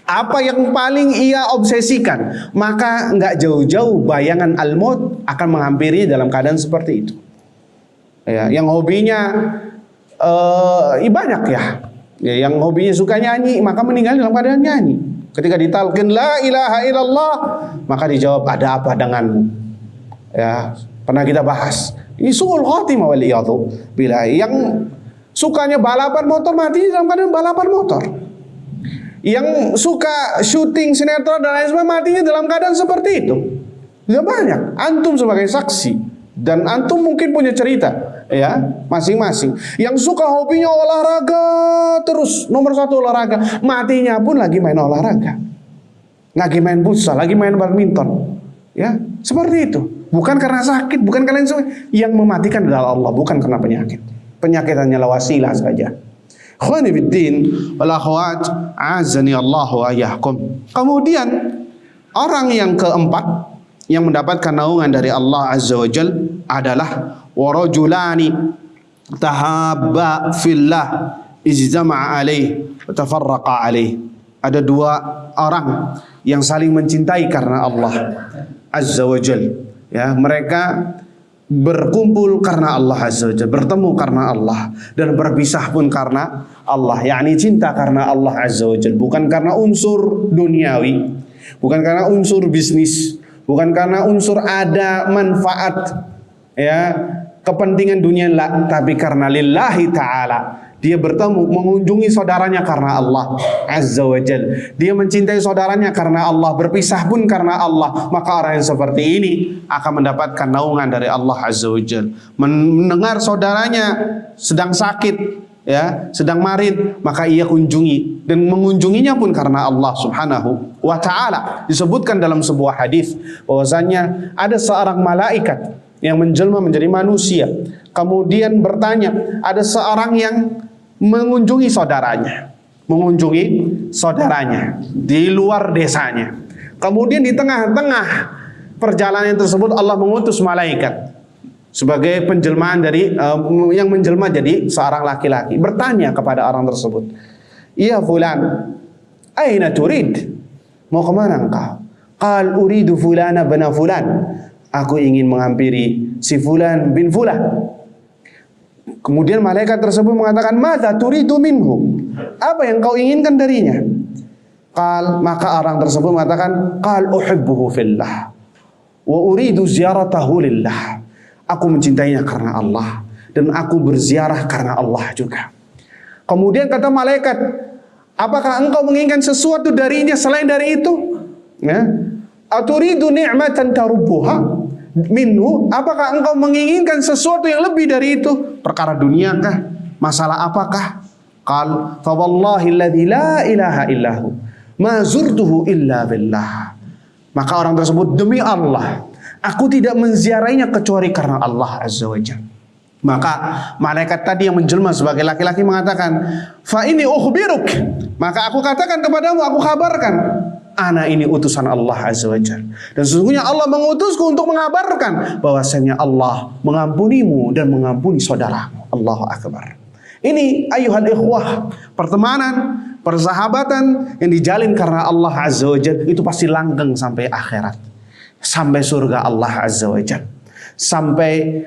apa yang paling ia obsesikan, maka nggak jauh-jauh bayangan al-maut akan menghampiri dalam keadaan seperti itu. Ya, yang hobinya banyak ya, yang hobinya suka nyanyi, maka meninggal dalam keadaan nyanyi. Ketika ditalqin la ilaha illallah, maka dijawab, ada apa denganmu? Ya, pernah kita bahas. Ini suul khatimah wal iyadhu billah. Yang sukanya balapan motor, mati dalam keadaan balapan motor. Yang suka syuting sinetron dan lain sebagainya, matinya dalam keadaan seperti itu. Sudah banyak. Antum sebagai saksi. Dan antum mungkin punya cerita, ya, masing-masing. Yang suka hobinya olahraga terus, nomor 1 olahraga, matinya pun lagi main olahraga, lagi main futsal, lagi main badminton, ya, seperti itu. Bukan karena sakit, bukan karena yang mematikan adalah Allah, bukan karena penyakit. Penyakit hanyalah wasilah saja. Ikhwani fiddin wal akhwat, azani Allahu ayyakum. Kemudian orang yang keempat yang mendapatkan naungan dari Allah Azza wa Jal adalah warajulani tahabba fillah ijtama'a alaih wa tafarraqa alaih. Ada 2 orang yang saling mencintai karena Allah Azza wa Jal, ya, mereka berkumpul karena Allah Azza wa Jal, bertemu karena Allah, dan berpisah pun karena Allah, yakni cinta karena Allah Azza wa Jal, bukan karena unsur duniawi, bukan karena unsur bisnis, bukan karena unsur ada manfaat, ya, kepentingan dunia, tapi karena lillahi ta'ala. Dia bertemu, mengunjungi saudaranya karena Allah Azza wa Jal. Dia mencintai saudaranya karena Allah, berpisah pun karena Allah. Maka orang yang seperti ini akan mendapatkan naungan dari Allah Azza wa Jal. Mendengar saudaranya sedang sakit, ya, sedang marid, maka ia kunjungi, dan mengunjunginya pun karena Allah Subhanahu wa ta'ala. Disebutkan dalam sebuah hadis bahwasanya ada seorang malaikat yang menjelma menjadi manusia, kemudian bertanya, ada seorang yang mengunjungi saudaranya di luar desanya. Kemudian di tengah-tengah perjalanan tersebut Allah mengutus malaikat sebagai penjelmaan dari yang menjelma jadi seorang laki-laki, bertanya kepada orang tersebut, "Ya fulan, aina turid? Mau kemana engkau?" Qal uridu fulana bana fulan. Aku ingin menghampiri si fulan bin fulan. Kemudian malaikat tersebut mengatakan, "Madza turidu minhu?" Apa yang kau inginkan darinya? Maka orang tersebut mengatakan, "Qal uhibbuhu fillah wa uridu ziyaratahu lillah." Aku mencintainya karena Allah, dan aku berziarah karena Allah juga. Kemudian kata malaikat, "Apakah engkau menginginkan sesuatu darinya selain dari itu?" Ya. "Aturidu ni'matan tarubbuha?" minhu, apakah engkau menginginkan sesuatu yang lebih dari itu? Perkara dunia kah? Masalah apakah? Qal fa wallahi alladzi la ilaha illahu ma zurtuhu illa billah. Maka orang tersebut, demi Allah, aku tidak menziarahinya kecuali karena Allah Azza wa Jalla. Maka malaikat tadi yang menjelma sebagai laki-laki mengatakan, fa ini ukhbiruk, maka aku katakan kepadamu, aku kabarkan, ana ini utusan Allah Azza wa Jalla, dan sesungguhnya Allah mengutusku untuk mengabarkan bahwasanya Allah mengampunimu dan mengampuni saudaramu. Allahu Akbar. Ini ayuhal ikhwah, pertemanan, persahabatan yang dijalin karena Allah Azza wa Jalla itu pasti langgeng sampai akhirat, sampai surga Allah Azza wa Jalla, sampai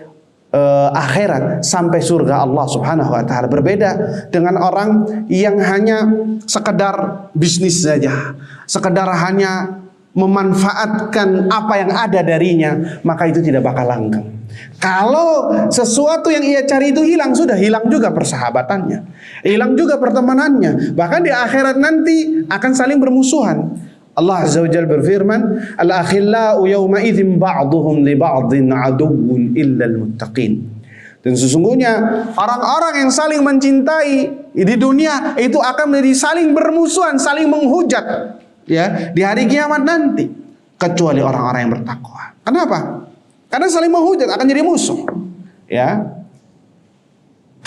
akhirat, sampai surga Allah Subhanahu wa taala. Berbeda dengan orang yang hanya sekedar bisnis saja, sekedar hanya memanfaatkan apa yang ada darinya, maka itu tidak bakal langgeng. Kalau sesuatu yang ia cari itu hilang, sudah hilang juga persahabatannya, hilang juga pertemanannya, bahkan di akhirat nanti akan saling bermusuhan. Allah Azza wa Jalla berfirman, al-akhillau yawma idzin ba'dhum li ba'dhin aduwwun illa al-muttaqin. Dan sesungguhnya orang-orang yang saling mencintai di dunia itu akan menjadi saling bermusuhan, saling menghujat, ya, di hari kiamat nanti, kecuali orang-orang yang bertakwa. Kenapa? Karena saling menghujat akan jadi musuh, ya.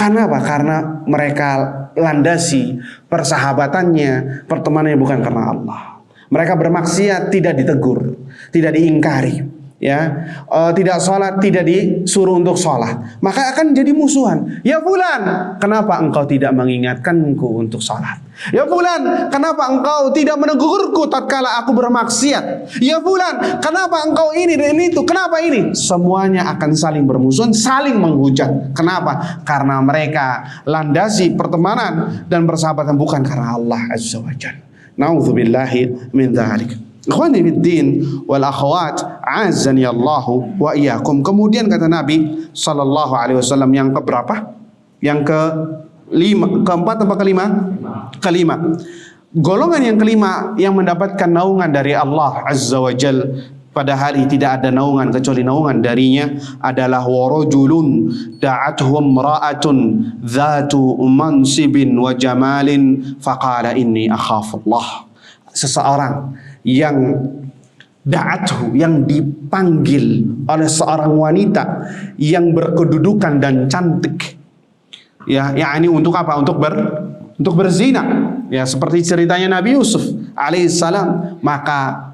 Karena apa? Karena mereka landasi persahabatannya, pertemanannya bukan karena Allah. Mereka bermaksiat tidak ditegur, tidak diingkari, ya, tidak sholat tidak disuruh untuk sholat, maka akan jadi musuhan. Ya fulan, kenapa engkau tidak mengingatkanku untuk sholat? Ya fulan, kenapa engkau tidak menegurku tatkala aku bermaksiat? Ya fulan, kenapa engkau ini dan itu? Kenapa ini? Semuanya akan saling bermusuhan, saling menghujat. Kenapa? Karena mereka landasi pertemanan dan persahabatan bukan karena Allah Azza wa Jalla. Na'udzubillahi min dzalik. Ikhwani fiddin wal akhwat, azani Allahu wa iyyakum. Kemudian kata Nabi sallallahu alaihi wasallam yang keberapa? Yang keempat atau kelima? Kelima. Golongan yang kelima yang mendapatkan naungan dari Allah Azza wa Jalla pada hari tidak ada naungan kecuali naungan darinya adalah warajulun da'athu imra'atun dzatu mansibin wa jamalin faqala inni akhafullah. Seseorang yang da'athu, yang dipanggil oleh seorang wanita yang berkedudukan dan cantik, ya, yakni untuk apa? Untuk berzina, ya, seperti ceritanya Nabi Yusuf alaihissalam. Maka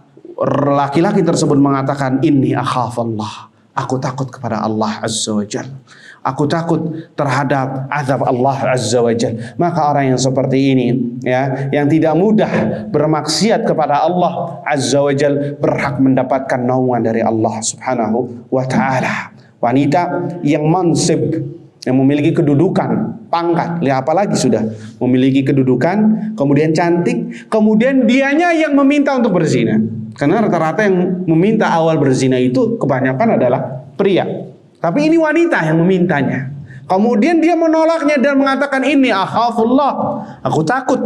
laki-laki tersebut mengatakan, inni akhafallah, aku takut kepada Allah Azza wa Jalla, aku takut terhadap azab Allah Azza wa Jalla. Maka orang yang seperti ini, ya, yang tidak mudah bermaksiat kepada Allah Azza wa Jalla, berhak mendapatkan naungan dari Allah Subhanahu wa taala. Wanita yang mansib, yang memiliki kedudukan, pangkat, lihat apalagi sudah memiliki kedudukan, kemudian cantik, kemudian dianya yang meminta untuk berzina. Karena rata-rata yang meminta awal berzina itu kebanyakan adalah pria. Tapi ini wanita yang memintanya. Kemudian dia menolaknya dan mengatakan, ini akhafullah, aku takut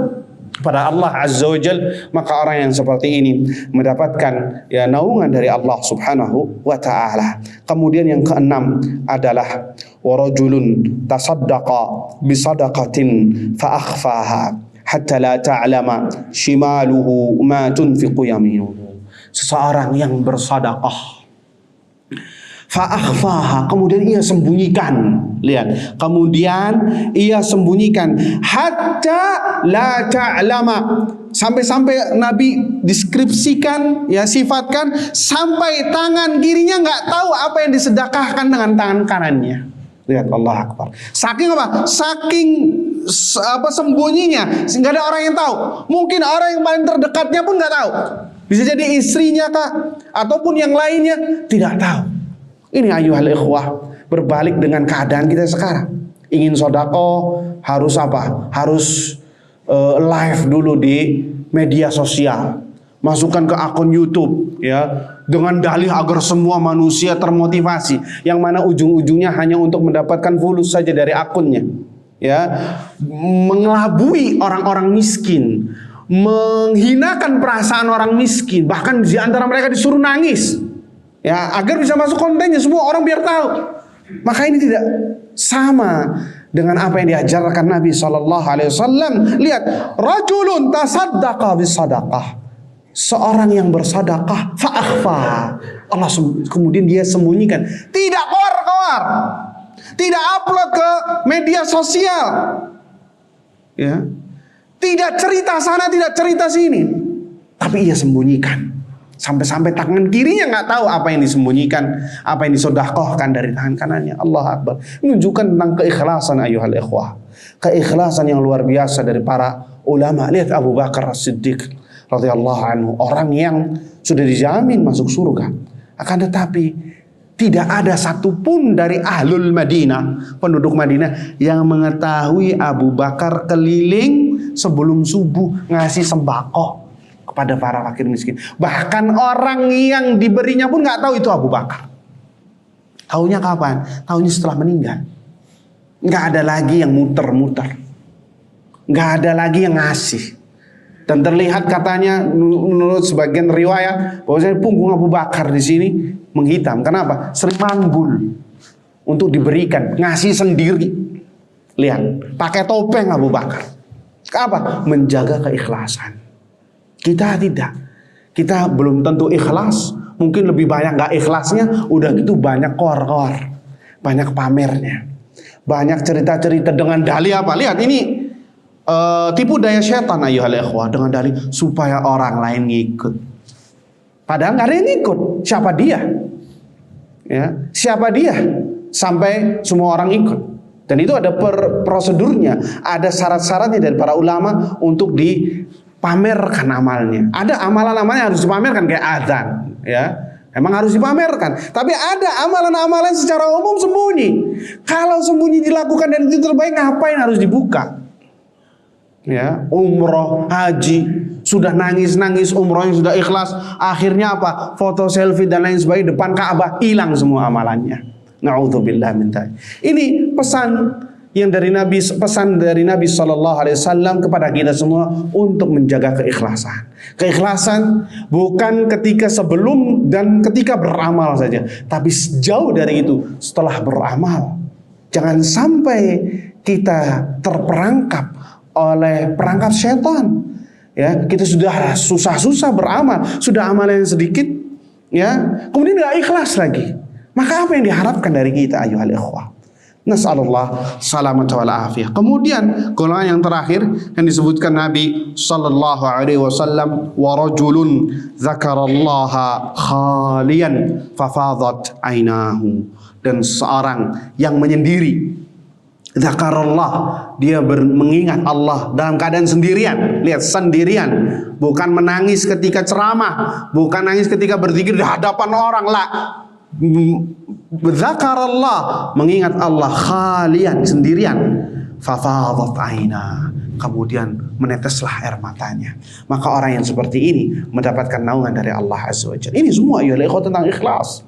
pada Allah Azza wa Jal. Maka orang yang seperti ini mendapatkan, ya, naungan dari Allah Subhanahu wa ta'ala. Kemudian yang keenam adalah warajulun tasaddaqa bisadaqatin fa akhfaha hatta la ta'lama shimaluhu ma tunfiqu yaminuhu. Seseorang yang bersedekah fa'akhfaha, kemudian ia sembunyikan. Lihat, kemudian ia sembunyikan hatta la ta'lama, sampai Nabi deskripsikan, ya, sifatkan sampai tangan kirinya nggak tahu apa yang disedekahkan dengan tangan kanannya. Lihat, Allah Akbar. Saking apa? Saking sembunyinya, sehingga ada orang yang tahu. Mungkin orang yang paling terdekatnya pun nggak tahu. Bisa jadi istrinya kah, ataupun yang lainnya tidak tahu. Ini ayuhal ikhwah, berbalik dengan keadaan kita sekarang. Ingin sodako harus apa? Harus live dulu di media sosial, masukkan ke akun YouTube, ya, dengan dalih agar semua manusia termotivasi, yang mana ujung-ujungnya hanya untuk mendapatkan fulus saja dari akunnya, ya, mengelabui orang-orang miskin, menghinakan perasaan orang miskin, bahkan di antara mereka disuruh nangis, Ya, agar bisa masuk kontennya semua orang biar tahu. Maka ini tidak sama dengan apa yang diajarkan Nabi sallallahu alaihi wasallam. Lihat, rajulun tasaddaqa bisadaqah. Seorang yang bersedekah fa akhfa. Allah kemudian dia sembunyikan. Tidak keluar-keluar. Tidak upload ke media sosial. Ya. Tidak cerita sana, tidak cerita sini. Tapi ia sembunyikan. Sampai-sampai tangan kirinya nggak tahu apa yang disembunyikan, apa yang disedekahkan dari tangan kanannya. Allah Akbar. Menunjukkan tentang keikhlasan ayuhal ikhwah. Keikhlasan yang luar biasa dari para ulama. Lihat Abu Bakar As-Siddiq radhiyallahu anhu, orang yang sudah dijamin masuk surga. Akan tetapi tidak ada satupun dari ahlul Madinah, penduduk Madinah, yang mengetahui Abu Bakar keliling sebelum subuh ngasih sembako kepada para fakir miskin. Bahkan orang yang diberinya pun nggak tahu itu Abu Bakar. Taunya kapan? Taunya setelah meninggal. Nggak ada lagi yang muter-muter, nggak ada lagi yang ngasih. Dan terlihat katanya menurut sebagian riwayat bahwasanya punggung Abu Bakar di sini menghitam. Kenapa? Sering manggul untuk diberikan, ngasih sendiri. Lihat, pakai topeng Abu Bakar. Apa? Menjaga keikhlasan. Kita tidak. Kita belum tentu ikhlas. Mungkin lebih banyak gak ikhlasnya. Udah gitu banyak kor-kor, banyak pamernya, banyak cerita-cerita dengan dalih apa. Lihat ini tipu daya setan ayuhal ikhwah, dengan dalih supaya orang lain ngikut. Padahal gak ada yang ngikut. Siapa dia? Ya, siapa dia sampai semua orang ikut? Dan itu ada prosedurnya, ada syarat-syaratnya dari para ulama untuk dipamerkan amalnya. Ada amalan-amalan yang harus dipamerkan kayak azan, ya. Emang harus dipamerkan. Tapi ada amalan-amalan secara umum sembunyi. Kalau sembunyi dilakukan dan itu terbaik, ngapain harus dibuka? Ya, umroh, haji, sudah nangis-nangis, umrohnya sudah ikhlas, akhirnya apa? Foto selfie dan lain sebagainya depan Ka'bah, hilang semua amalannya. Na'udzubillah min dzalik. Ini pesan yang dari Nabi, pesan dari Nabi sallallahu alaihi wasallam kepada kita semua untuk menjaga keikhlasan. Keikhlasan bukan ketika sebelum dan ketika beramal saja, tapi jauh dari itu setelah beramal. Jangan sampai kita terperangkap oleh perangkap setan. Ya, kita sudah susah-susah beramal, sudah amal yang sedikit, ya, kemudian nggak ikhlas lagi. Maka apa yang diharapkan dari kita ayuhal ikhwah? Nas'alullah salamata wal afiyah. Kemudian golongan yang terakhir yang disebutkan Nabi sallallahu alaihi wasallam, wa rajulun dzakarallaha khalian fafadat ainahu, dan seorang yang menyendiri. Dzakarallah, dia mengingat Allah dalam keadaan sendirian. Lihat, sendirian, bukan menangis ketika ceramah, bukan nangis ketika berzikir di hadapan orang, lah. Dzakarallah, mengingat Allah khalian, sendirian. Fafadat aina, kemudian meneteslah air matanya. Maka orang yang seperti ini mendapatkan naungan dari Allah Azza wa Jalla. Ini semua ya tentang ikhlas,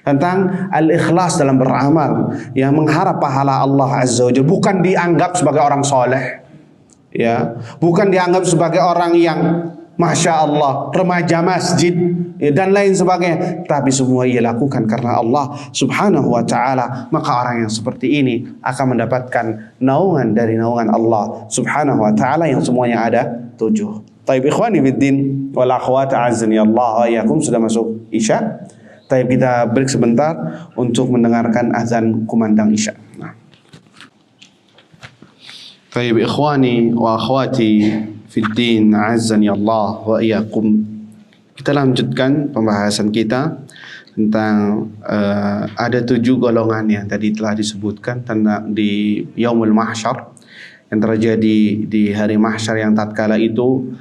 tentang al-ikhlas dalam beramal, yang mengharap pahala Allah Azza wa Jalla, bukan dianggap sebagai orang soleh, ya, bukan dianggap sebagai orang yang Masya Allah, remaja masjid, ya, dan lain sebagainya, tapi semua ia lakukan karena Allah Subhanahu wa ta'ala. Maka orang yang seperti ini akan mendapatkan naungan dari naungan Allah Subhanahu wa ta'ala, yang semuanya ada 7. Taib ikhwani fiddin wal akhwat a'azzani Allah wa iyyakum, sudah masuk Isya. Taib, kita break sebentar untuk mendengarkan azan kumandang Isya. Nah. Taib ikhwani wa akhwati fiddin a'azzani Allah wa iyyakum. Kita lanjutkan pembahasan kita tentang ada 7 golongan yang tadi telah disebutkan tentang di Yaumul Mahsyar, yang terjadi di hari mahsyar, yang tatkala itu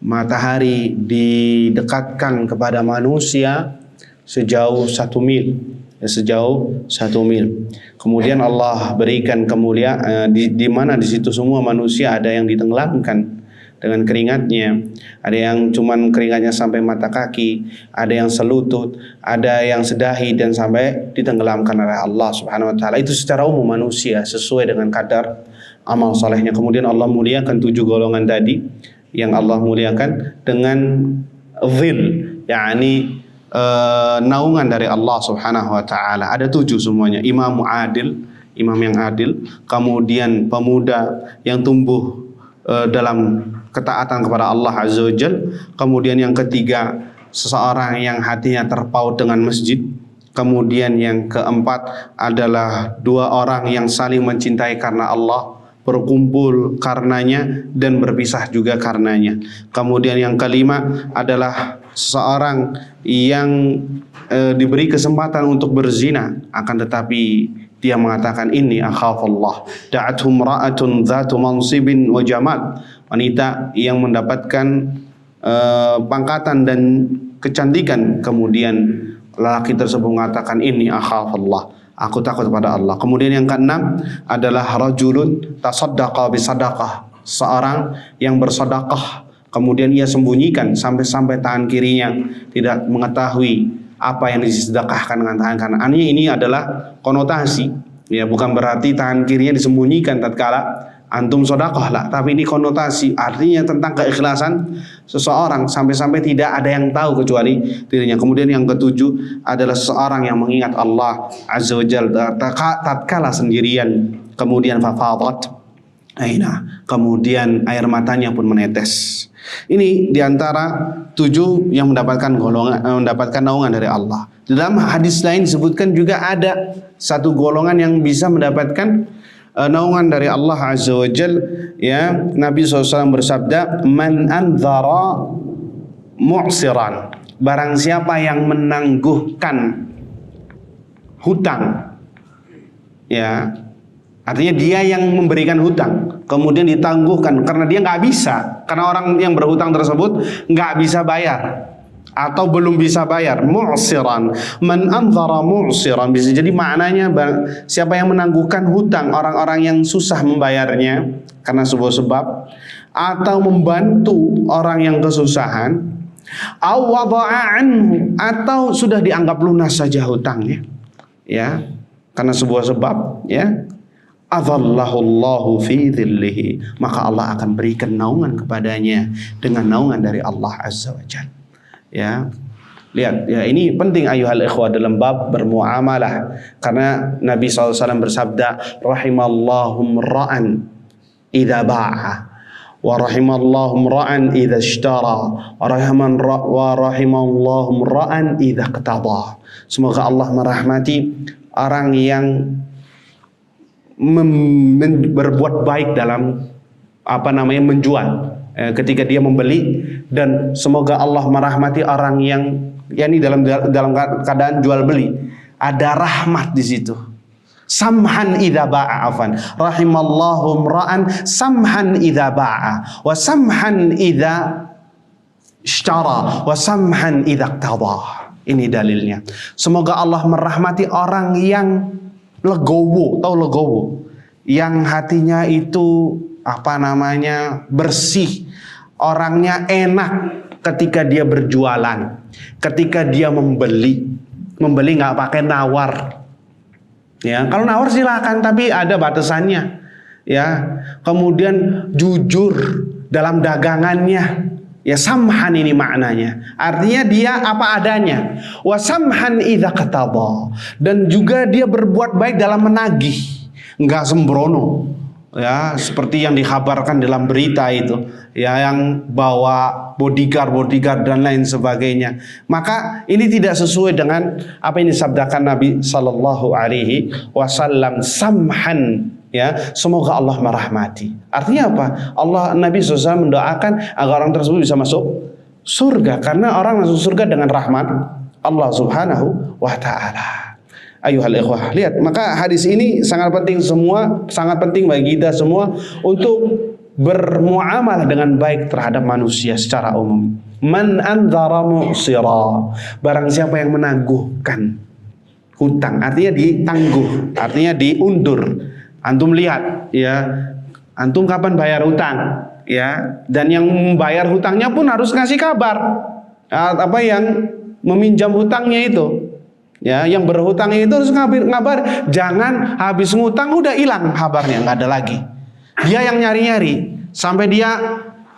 matahari didekatkan kepada manusia sejauh 1 mil, sejauh 1 mil. Kemudian Allah berikan kemuliaan di mana di situ semua manusia ada yang ditenggelamkan dengan keringatnya, ada yang cuman keringatnya sampai mata kaki, ada yang selutut, ada yang sedahi, dan sampai ditenggelamkan oleh Allah Subhanahu wa ta'ala. Itu secara umum manusia sesuai dengan kadar amal solehnya. Kemudian Allah muliakan 7 golongan tadi, yang Allah muliakan dengan dhil, yakni naungan dari Allah Subhanahu wa taala. Ada 7 semuanya. Imam yang adil, kemudian pemuda yang tumbuh dalam ketaatan kepada Allah Azza wa Jalla, kemudian yang ketiga seseorang yang hatinya terpaut dengan masjid, kemudian yang keempat adalah 2 orang yang saling mencintai karena Allah, berkumpul karenanya dan berpisah juga karenanya. Kemudian yang kelima adalah seseorang yang diberi kesempatan untuk berzina, akan tetapi dia mengatakan ini akhafullah. Da'athum ra'atun dzatu mansibin wa jamal. Wanita yang mendapatkan pangkatan dan kecantikan, kemudian lelaki tersebut mengatakan ini akhafullah, aku takut pada Allah. Kemudian yang keenam adalah rajulun tasaddaqa bisadaqah, seorang yang bersedekah kemudian ia sembunyikan sampai tangan kirinya tidak mengetahui apa yang disedekahkan dengan tangan kanan. Ini adalah konotasi, ya, bukan berarti tangan kirinya disembunyikan tatkala antum sedekah lah, tapi ini konotasi, artinya tentang keikhlasan seseorang sampai tidak ada yang tahu kecuali dirinya. Kemudian yang ketujuh adalah seseorang yang mengingat Allah Azza wa Jalla tatkala sendirian, kemudian fafadat aina, kemudian air matanya pun menetes. Ini diantara 7 yang mendapatkan naungan dari Allah. Dalam hadis lain disebutkan juga ada 1 golongan yang bisa mendapatkan naungan dari Allah Azza wa Jal, ya. Nabi SAW bersabda, man anzara mu'siran, barang siapa yang menangguhkan hutang, ya, artinya dia yang memberikan hutang kemudian ditangguhkan karena dia nggak bisa, karena orang yang berhutang tersebut nggak bisa bayar atau belum bisa bayar. Mu'siran, man anzara mu'siran bisa jadi maknanya siapa yang menangguhkan hutang orang-orang yang susah membayarnya karena sebuah sebab, atau membantu orang yang kesusahan, aw wada'a anhu, atau sudah dianggap lunas saja hutangnya, ya, karena sebuah sebab, ya, adzallahullahu fi dhillihi, maka Allah akan berikan naungan kepadanya dengan naungan dari Allah Azza wa Jalla. Ya, lihat, ya, ini penting ayuhal ikhwah dalam bab bermuamalah, karena Nabi SAW bersabda, rahimallahu ra'an idza ba'a wa rahimallahu ra'an idza ishtara wa rahimallahu ra'an idza qtada. Semoga Allah merahmati orang yang berbuat baik dalam menjual, ketika dia membeli, dan semoga Allah merahmati orang yang yakni dalam keadaan jual beli ada rahmat di situ. Samhan idza ba'a, afan, rahimallahu ra'an samhan idza ba'a wa samhan idza ishtara wa samhan idza qtada. Ini dalilnya. Semoga Allah merahmati orang yang legowo, tahu legowo, yang hatinya itu bersih, orangnya enak ketika dia berjualan, ketika dia membeli nggak pakai nawar, ya. Kalau nawar silakan, tapi ada batasannya, ya. Kemudian jujur dalam dagangannya, ya. Samhan ini maknanya, artinya dia apa adanya. Wa samhan idza qataba, dan juga dia berbuat baik dalam menagih, nggak sembrono, ya, seperti yang dikabarkan dalam berita itu, ya, yang bawa bodyguard dan lain sebagainya. Maka ini tidak sesuai dengan apa yang disabdakan Nabi Sallallahu Alaihi Wasallam, samhan, ya, semoga Allah merahmati. Artinya apa? Nabi SAW mendoakan agar orang tersebut bisa masuk surga, karena orang masuk surga dengan rahmat Allah Subhanahu wa Ta'ala. Ayuhal ikhwah, lihat, maka hadis ini sangat penting bagi kita semua untuk bermuamalah dengan baik terhadap manusia secara umum. Man anzara mu'sira, barang siapa yang menangguhkan hutang, artinya ditangguh, artinya diundur. Antum lihat, ya, antum kapan bayar hutang, ya, dan yang membayar hutangnya pun harus ngasih kabar, yang meminjam hutangnya itu, ya, yang berhutang itu harus ngabar. Jangan habis ngutang udah hilang kabarnya, nggak ada lagi. Dia yang nyari-nyari sampai dia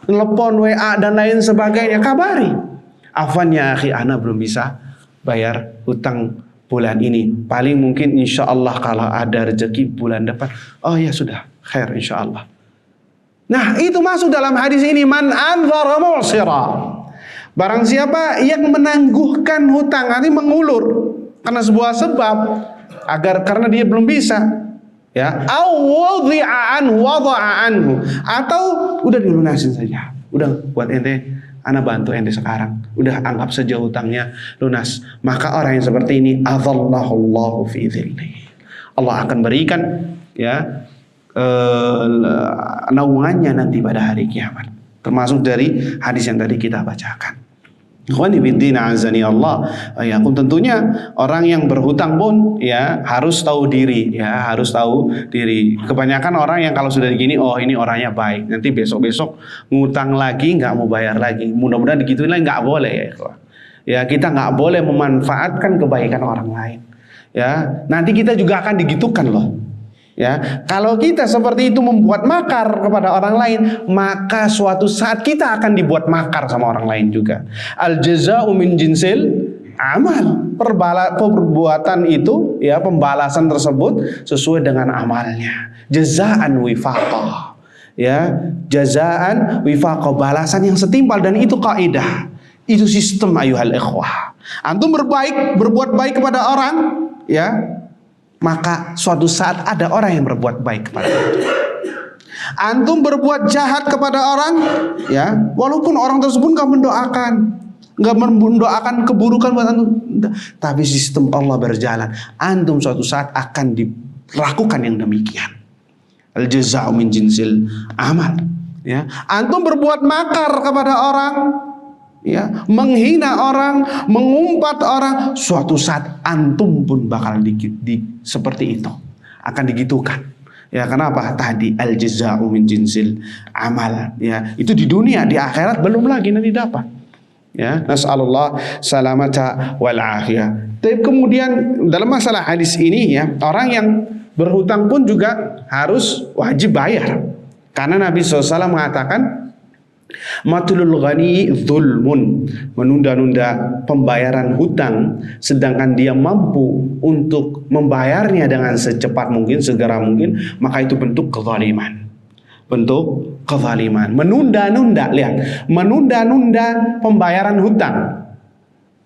telepon, WA dan lain sebagainya, kabari. Afwan ya akhi, ana belum bisa bayar hutang bulan ini. Paling mungkin insya Allah kalau ada rezeki bulan depan. Oh ya sudah, khair insya Allah. Nah itu masuk dalam hadis ini. Man anzara mu'sira. Barang siapa yang menangguhkan hutang, nanti mengulur karena sebuah sebab, karena dia belum bisa, ya, wada'a anhu, atau udah dilunasin saja, udah buat ente, ana bantu ente sekarang, udah anggap saja hutangnya lunas. Maka orang yang seperti ini, adzallahullahu fi dzilli, Allah akan berikan, ya, naungannya nanti pada hari kiamat. Termasuk dari hadis yang tadi kita bacakan. Ikhwani fiddin azani Allah. Ya, tentunya orang yang berhutang pun ya harus tahu diri, ya harus tahu diri. Kebanyakan orang yang kalau sudah begini, oh ini orangnya baik, nanti besok-besok ngutang lagi nggak mau bayar lagi. Mudah-mudahan digituin lagi, nggak boleh ya. Ya kita nggak boleh memanfaatkan kebaikan orang lain. Ya nanti kita juga akan digitukan loh. Ya, kalau kita seperti itu membuat makar kepada orang lain, maka suatu saat kita akan dibuat makar sama orang lain juga. Al jazaa'u min jinsil amal. Perbuatan itu, ya, pembalasan tersebut sesuai dengan amalnya. Jazaan wifaqah. Ya, jazaan wifaqah, balasan yang setimpal, dan itu kaidah. Itu sistem ayuhal ikhwah. Antum berbuat baik kepada orang, ya, maka suatu saat ada orang yang berbuat baik kepada antum. Antum berbuat jahat kepada orang, ya, walaupun orang tersebut nggak mendoakan keburukan buat antum, tapi sistem Allah berjalan. Antum suatu saat akan dilakukan yang demikian. Al jazaa'u min jinsil amal. Ya, antum berbuat makar kepada orang, ya, menghina orang, mengumpat orang, suatu saat antum pun bakal seperti itu, akan digitukan. Ya, kenapa? Tadi al jazaa'u min jinsil amal. Ya, itu di dunia, di akhirat belum lagi nanti dapat. Ya, nasallallahu salamata wal afiyah. Tapi kemudian dalam masalah hadis ini, ya, orang yang berhutang pun juga harus wajib bayar. Karena Nabi SAW mengatakan, matlul ghani dzulmun, menunda-nunda pembayaran hutang sedangkan dia mampu untuk membayarnya dengan secepat mungkin, segera mungkin, maka itu bentuk kezaliman. Bentuk kezaliman. Menunda-nunda, lihat, menunda-nunda pembayaran hutang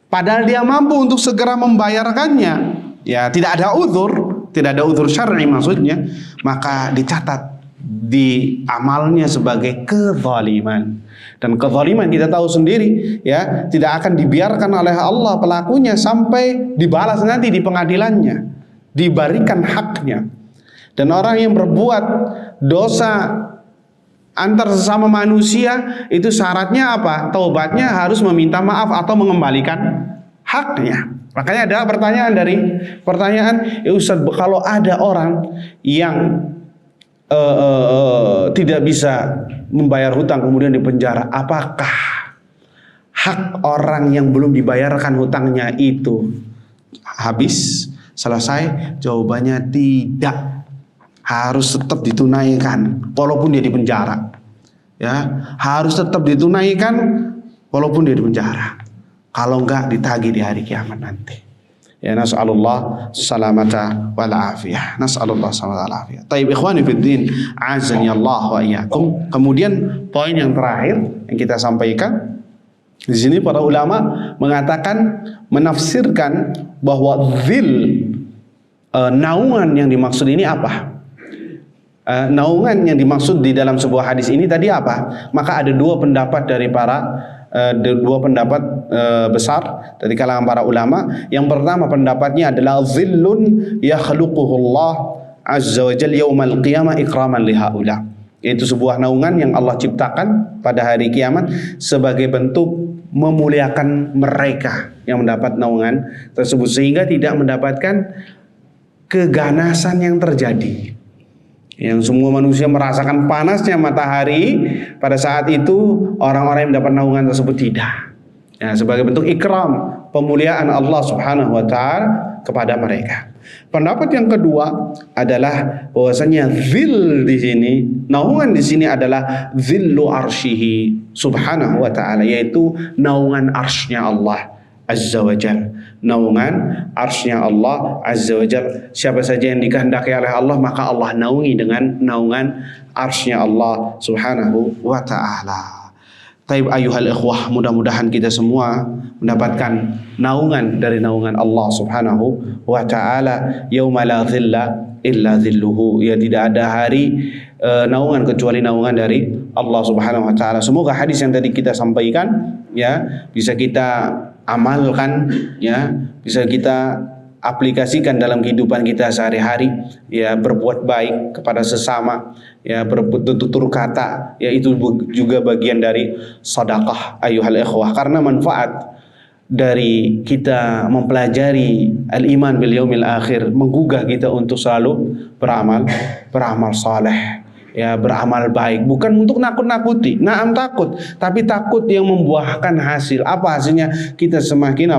padahal dia mampu untuk segera membayarkannya, ya, tidak ada uzur syar'i maksudnya, maka dicatat di amalnya sebagai kezaliman. Dan kezaliman kita tahu sendiri, ya, tidak akan dibiarkan oleh Allah pelakunya sampai dibalas nanti di pengadilannya, diberikan haknya. Dan orang yang berbuat dosa antar sesama manusia itu syaratnya apa? Taubatnya harus meminta maaf atau mengembalikan haknya. Makanya ada pertanyaan, ya Ustaz, kalau ada orang yang tidak bisa membayar hutang kemudian dipenjara, apakah hak orang yang belum dibayarkan hutangnya itu habis, selesai? Jawabannya tidak, harus tetap ditunaikan walaupun dia dipenjara. Ya, harus tetap ditunaikan walaupun dia dipenjara. Kalau enggak ditagih di hari kiamat nanti. Ya, nas'alullah salamata wal afiyah. Nas'alullah salamata wal afiyah. Taib ikhwani fiddin, azani Allah wa iyyakum. Kemudian poin yang terakhir yang kita sampaikan di sini, para ulama mengatakan, menafsirkan bahwa naungan yang dimaksud ini apa? Naungan yang dimaksud di dalam sebuah hadis ini tadi apa? Maka ada dua pendapat dari besar dari kalangan para ulama. Yang pertama pendapatnya adalah zillun yakhluquhu Allah azza wa jalla yaumal qiyamah ikraman li haula, yaitu sebuah naungan yang Allah ciptakan pada hari kiamat sebagai bentuk memuliakan mereka yang mendapat naungan tersebut, sehingga tidak mendapatkan keganasan yang terjadi, yang semua manusia merasakan panasnya matahari pada saat itu. Orang-orang yang mendapat naungan tersebut tidak, ya, sebagai bentuk ikram, pemuliaan Allah Subhanahu wa taala kepada mereka. Pendapat yang kedua adalah bahwasanya zil di sini, naungan di sini adalah zillu arsyihi Subhanahu wa taala, yaitu naungan arsy-Nya Allah Azza wa Jal. Naungan arsy-Nya Allah Azza wa Jal. Siapa saja yang dikehendaki oleh Allah, maka Allah naungi dengan naungan arsy-Nya Allah Subhanahu wa ta'ala. Taib ayuhal ikhwah, mudah-mudahan kita semua mendapatkan naungan dari naungan Allah Subhanahu wa ta'ala. Yauma la dhilla illa dhilluhu. Ya, tidak ada hari naungan kecuali naungan dari Allah Subhanahu wa ta'ala. Semoga hadis yang tadi kita sampaikan ya bisa kita amalkan, ya bisa kita aplikasikan dalam kehidupan kita sehari-hari, ya berbuat baik kepada sesama, ya bertutur kata, ya itu juga bagian dari sedekah ayuhal ikhwah. Karena manfaat dari kita mempelajari al-iman bil yaumil akhir menggugah kita untuk selalu beramal saleh, ya beramal baik, bukan untuk nakut-nakuti. Naam takut, tapi takut yang membuahkan hasil. Apa hasilnya? Kita semakin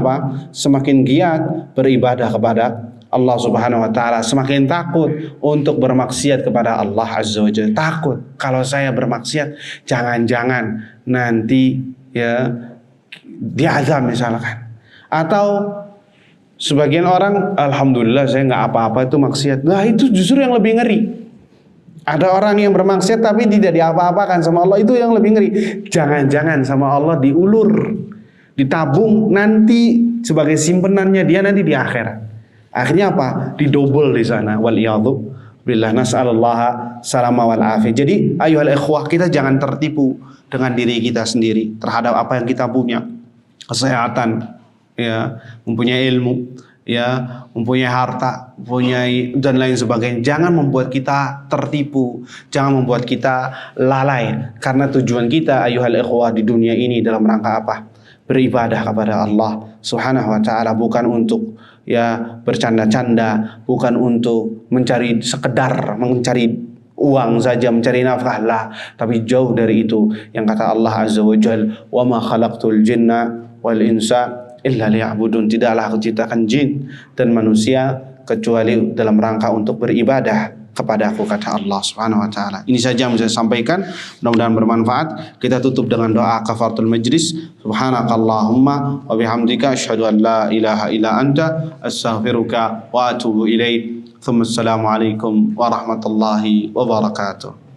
semakin giat beribadah kepada Allah Subhanahu wa ta'ala, semakin takut untuk bermaksiat kepada Allah Azza wa Jalla. Takut kalau saya bermaksiat jangan-jangan nanti ya diazab misalkan. Atau sebagian orang, alhamdulillah saya nggak apa-apa itu maksiat. Nah itu justru yang lebih ngeri. Ada orang yang bermaksiat tapi tidak diapa-apakan sama Allah, itu yang lebih ngeri. Jangan-jangan sama Allah diulur, ditabung nanti sebagai simpenannya dia nanti di akhirat. Akhirnya apa? Didobel di sana. Waliyadzu billah, nas'alullaha salama wal afiyah. Jadi ayuhal ikhwah, kita jangan tertipu dengan diri kita sendiri terhadap apa yang kita punya. Kesehatan, ya, mempunyai ilmu, ya, mempunyai harta, mempunyai dan lain sebagainya. Jangan membuat kita tertipu, jangan membuat kita lalai, karena tujuan kita ayuhal ikhwah di dunia ini dalam rangka apa? Beribadah kepada Allah Subhanahu wa ta'ala, bukan untuk ya bercanda-canda, bukan untuk mencari sekedar mencari uang saja, mencari nafkah lah, tapi jauh dari itu. Yang kata Allah Azza wa Jalla, wa ma khalaqtul jinna wal insa illa liya'budun. Tidaklah aku ciptakan jin dan manusia kecuali dalam rangka untuk beribadah kepada aku, kata Allah Subhanahu wa ta'ala. Ini saja yang saya sampaikan, mudah-mudahan bermanfaat. Kita tutup dengan doa kafaratul majlis. Subhanakallahumma wa bihamdika asyhadu an la ilaha illa anta astaghfiruka wa atubu ilaik. Assalamualaikum warahmatullahi wabarakatuh.